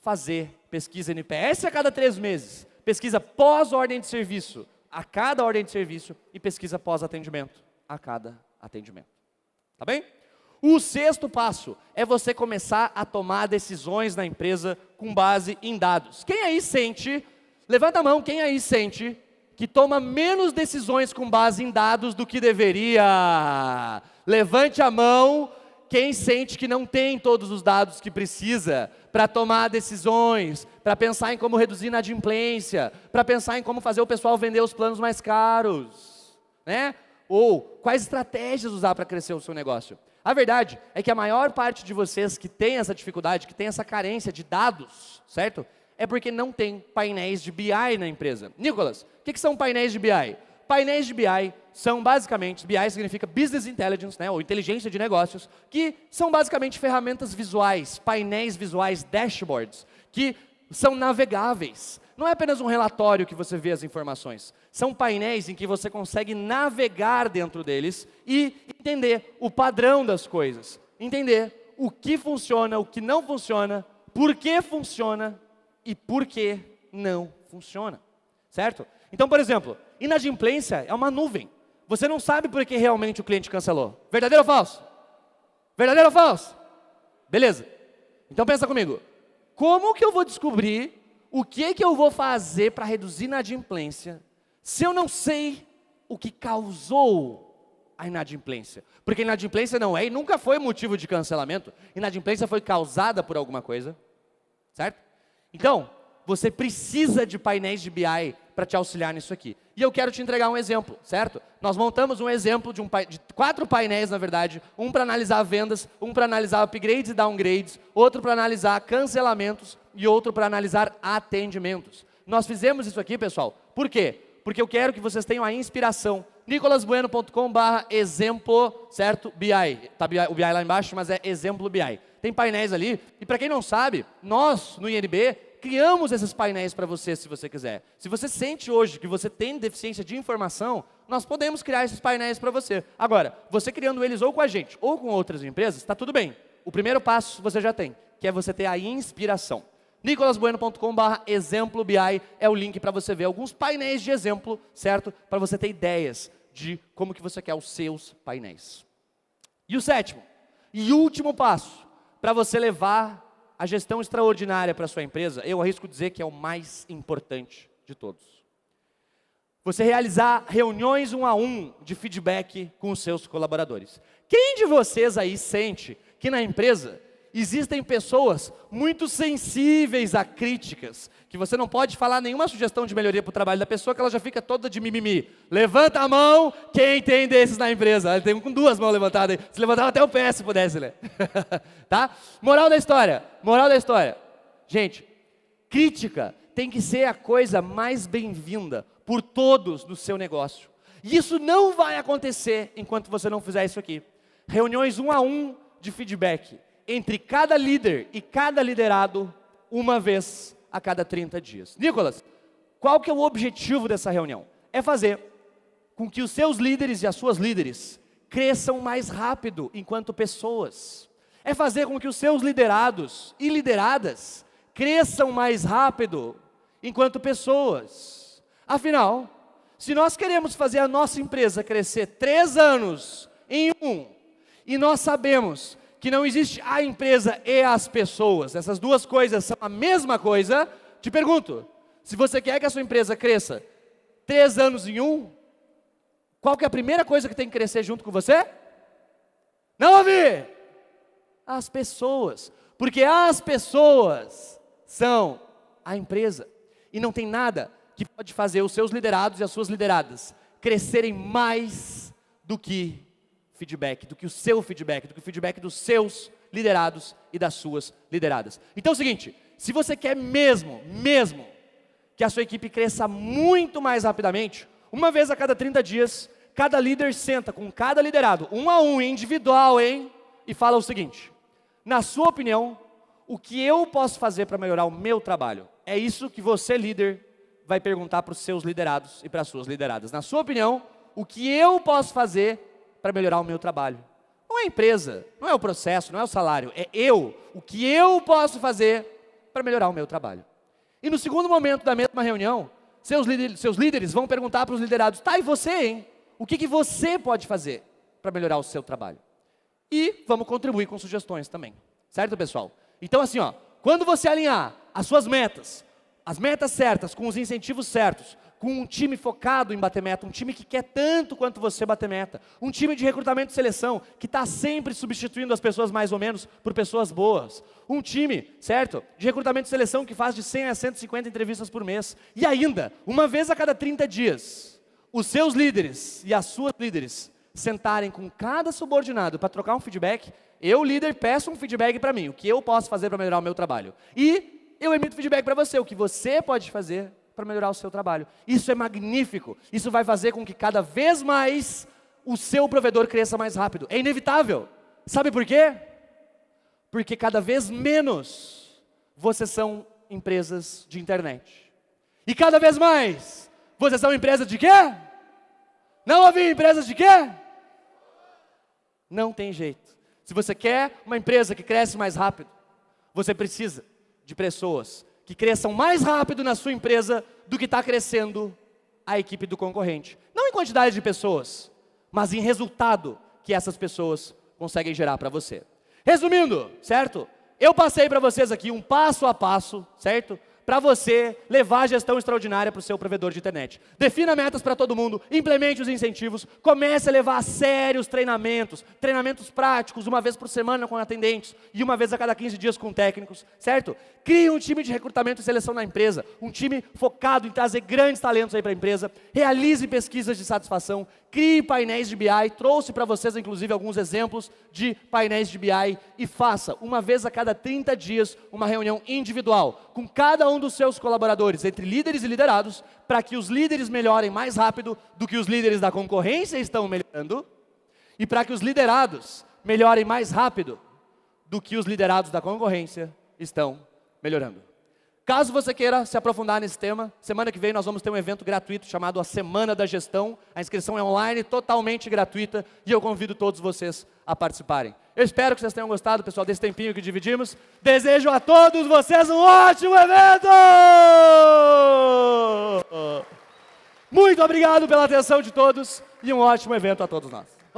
fazer pesquisa NPS a cada 3 meses, pesquisa pós-ordem de serviço a cada ordem de serviço e pesquisa pós-atendimento a cada atendimento. Tá bem? O 6º passo é você começar a tomar decisões na empresa com base em dados. Quem aí sente, levanta a mão, quem aí sente que toma menos decisões com base em dados do que deveria? Levante a mão quem sente que não tem todos os dados que precisa para tomar decisões, para pensar em como reduzir inadimplência, para pensar em como fazer o pessoal vender os planos mais caros, né? Ou quais estratégias usar para crescer o seu negócio. A verdade é que a maior parte de vocês que tem essa dificuldade, que tem essa carência de dados, certo? É porque não tem painéis de BI na empresa. Nicolas, o que são painéis de BI? Painéis de BI são basicamente, BI significa Business Intelligence, né, ou inteligência de negócios, que são basicamente ferramentas visuais, painéis visuais, dashboards, que são navegáveis. Não é apenas um relatório que você vê as informações, são painéis em que você consegue navegar dentro deles e entender o padrão das coisas, entender o que funciona, o que não funciona, por que funciona e por que não funciona, certo? Então, por exemplo, inadimplência é uma nuvem. Você não sabe por que realmente o cliente cancelou. Verdadeiro ou falso? Verdadeiro ou falso? Beleza. Então pensa comigo. Como que eu vou descobrir o que eu vou fazer para reduzir a inadimplência se eu não sei o que causou a inadimplência? Porque inadimplência não é e nunca foi motivo de cancelamento. Inadimplência foi causada por alguma coisa, certo? Então, você precisa de painéis de BI para te auxiliar nisso aqui. E eu quero te entregar um exemplo, certo? Nós montamos um exemplo de 4 painéis, na verdade, um para analisar vendas, um para analisar upgrades e downgrades, outro para analisar cancelamentos e outro para analisar atendimentos. Nós fizemos isso aqui, pessoal, por quê? Porque eu quero que vocês tenham a inspiração. nicolasbueno.com/exemplo, certo? BI. Tá o BI lá embaixo, mas é exemplo BI. Tem painéis ali, e para quem não sabe, nós, no INB, criamos esses painéis para você, se você quiser. Se você sente hoje que você tem deficiência de informação, nós podemos criar esses painéis para você. Agora, você criando eles ou com a gente, ou com outras empresas, está tudo bem. O primeiro passo você já tem, que é você ter a inspiração. nicolasbueno.com/exemplo BI é o link para você ver alguns painéis de exemplo, certo? Para você ter ideias de como que você quer os seus painéis. E o sétimo e último passo para você levar a gestão extraordinária para a sua empresa, eu arrisco dizer que é o mais importante de todos. Você realizar reuniões 1 a 1 de feedback com os seus colaboradores. Quem de vocês aí sente que na empresa existem pessoas muito sensíveis a críticas, que você não pode falar nenhuma sugestão de melhoria para o trabalho da pessoa, que ela já fica toda de mimimi? Levanta a mão quem tem desses na empresa. Ela tem um com 2 mãos levantadas aí. Se levantava até o pé se pudesse, né? Tá? Moral da história. Gente, crítica tem que ser a coisa mais bem-vinda por todos no seu negócio. E isso não vai acontecer enquanto você não fizer isso aqui. Reuniões 1 a 1 de feedback entre cada líder e cada liderado, uma vez a cada 30 dias. Nicolas, qual que é o objetivo dessa reunião? É fazer com que os seus líderes e as suas líderes cresçam mais rápido enquanto pessoas. É fazer com que os seus liderados e lideradas cresçam mais rápido enquanto pessoas. Afinal, se nós queremos fazer a nossa empresa crescer 3 anos em 1, e nós sabemos que não existe a empresa e as pessoas, essas duas coisas são a mesma coisa, te pergunto, se você quer que a sua empresa cresça 3 anos em 1, qual que é a primeira coisa que tem que crescer junto com você? Não ouvi! As pessoas, porque as pessoas são a empresa, e não tem nada que pode fazer os seus liderados e as suas lideradas crescerem mais do que feedback, do que o seu feedback, do que o feedback dos seus liderados e das suas lideradas. Então é o seguinte, se você quer mesmo que a sua equipe cresça muito mais rapidamente, uma vez a cada 30 dias, cada líder senta com cada liderado, 1 a 1, individual, e fala o seguinte: na sua opinião, o que eu posso fazer para melhorar o meu trabalho? É isso que você, líder, vai perguntar para os seus liderados e para as suas lideradas. Na sua opinião, o que eu posso fazer para melhorar o meu trabalho? Não é a empresa, não é o processo, não é o salário, é o que eu posso fazer para melhorar o meu trabalho. E no segundo momento da mesma reunião, seus líderes vão perguntar para os liderados: tá, e você, o que você pode fazer para melhorar o seu trabalho? E vamos contribuir com sugestões também, certo, pessoal? Então assim, quando você alinhar as suas metas, as metas certas, com os incentivos certos, com um time focado em bater meta, um time que quer tanto quanto você bater meta, um time de recrutamento e seleção, que está sempre substituindo as pessoas mais ou menos por pessoas boas, um time, certo, de recrutamento e seleção que faz de 100 a 150 entrevistas por mês, e ainda, uma vez a cada 30 dias, os seus líderes e as suas líderes sentarem com cada subordinado para trocar um feedback. Eu, líder, peço um feedback para mim, o que eu posso fazer para melhorar o meu trabalho, e eu emito feedback para você, o que você pode fazer para melhorar o seu trabalho. Isso é magnífico, isso vai fazer com que cada vez mais o seu provedor cresça mais rápido. É inevitável. Sabe por quê? Porque cada vez menos vocês são empresas de internet. E cada vez mais vocês são empresas de quê? Não ouvi, empresas de quê? Não tem jeito. Se você quer uma empresa que cresce mais rápido, você precisa de pessoas que cresçam mais rápido na sua empresa do que está crescendo a equipe do concorrente. Não em quantidade de pessoas, mas em resultado que essas pessoas conseguem gerar para você. Resumindo, certo? Eu passei para vocês aqui um passo a passo, certo? Para você levar a gestão extraordinária para o seu provedor de internet. Defina metas para todo mundo, implemente os incentivos, comece a levar a sério os treinamentos práticos, uma vez por semana com atendentes e uma vez a cada 15 dias com técnicos, certo? Crie um time de recrutamento e seleção na empresa, um time focado em trazer grandes talentos aí para a empresa, realize pesquisas de satisfação, crie painéis de BI, trouxe para vocês inclusive alguns exemplos de painéis de BI e faça, uma vez a cada 30 dias, uma reunião individual com cada um dos seus colaboradores, entre líderes e liderados, para que os líderes melhorem mais rápido do que os líderes da concorrência estão melhorando, e para que os liderados melhorem mais rápido do que os liderados da concorrência estão melhorando. Caso você queira se aprofundar nesse tema, semana que vem nós vamos ter um evento gratuito chamado a Semana da Gestão. A inscrição é online, totalmente gratuita, e eu convido todos vocês a participarem. Eu espero que vocês tenham gostado, pessoal, desse tempinho que dividimos. Desejo a todos vocês um ótimo evento! Muito obrigado pela atenção de todos e um ótimo evento a todos nós.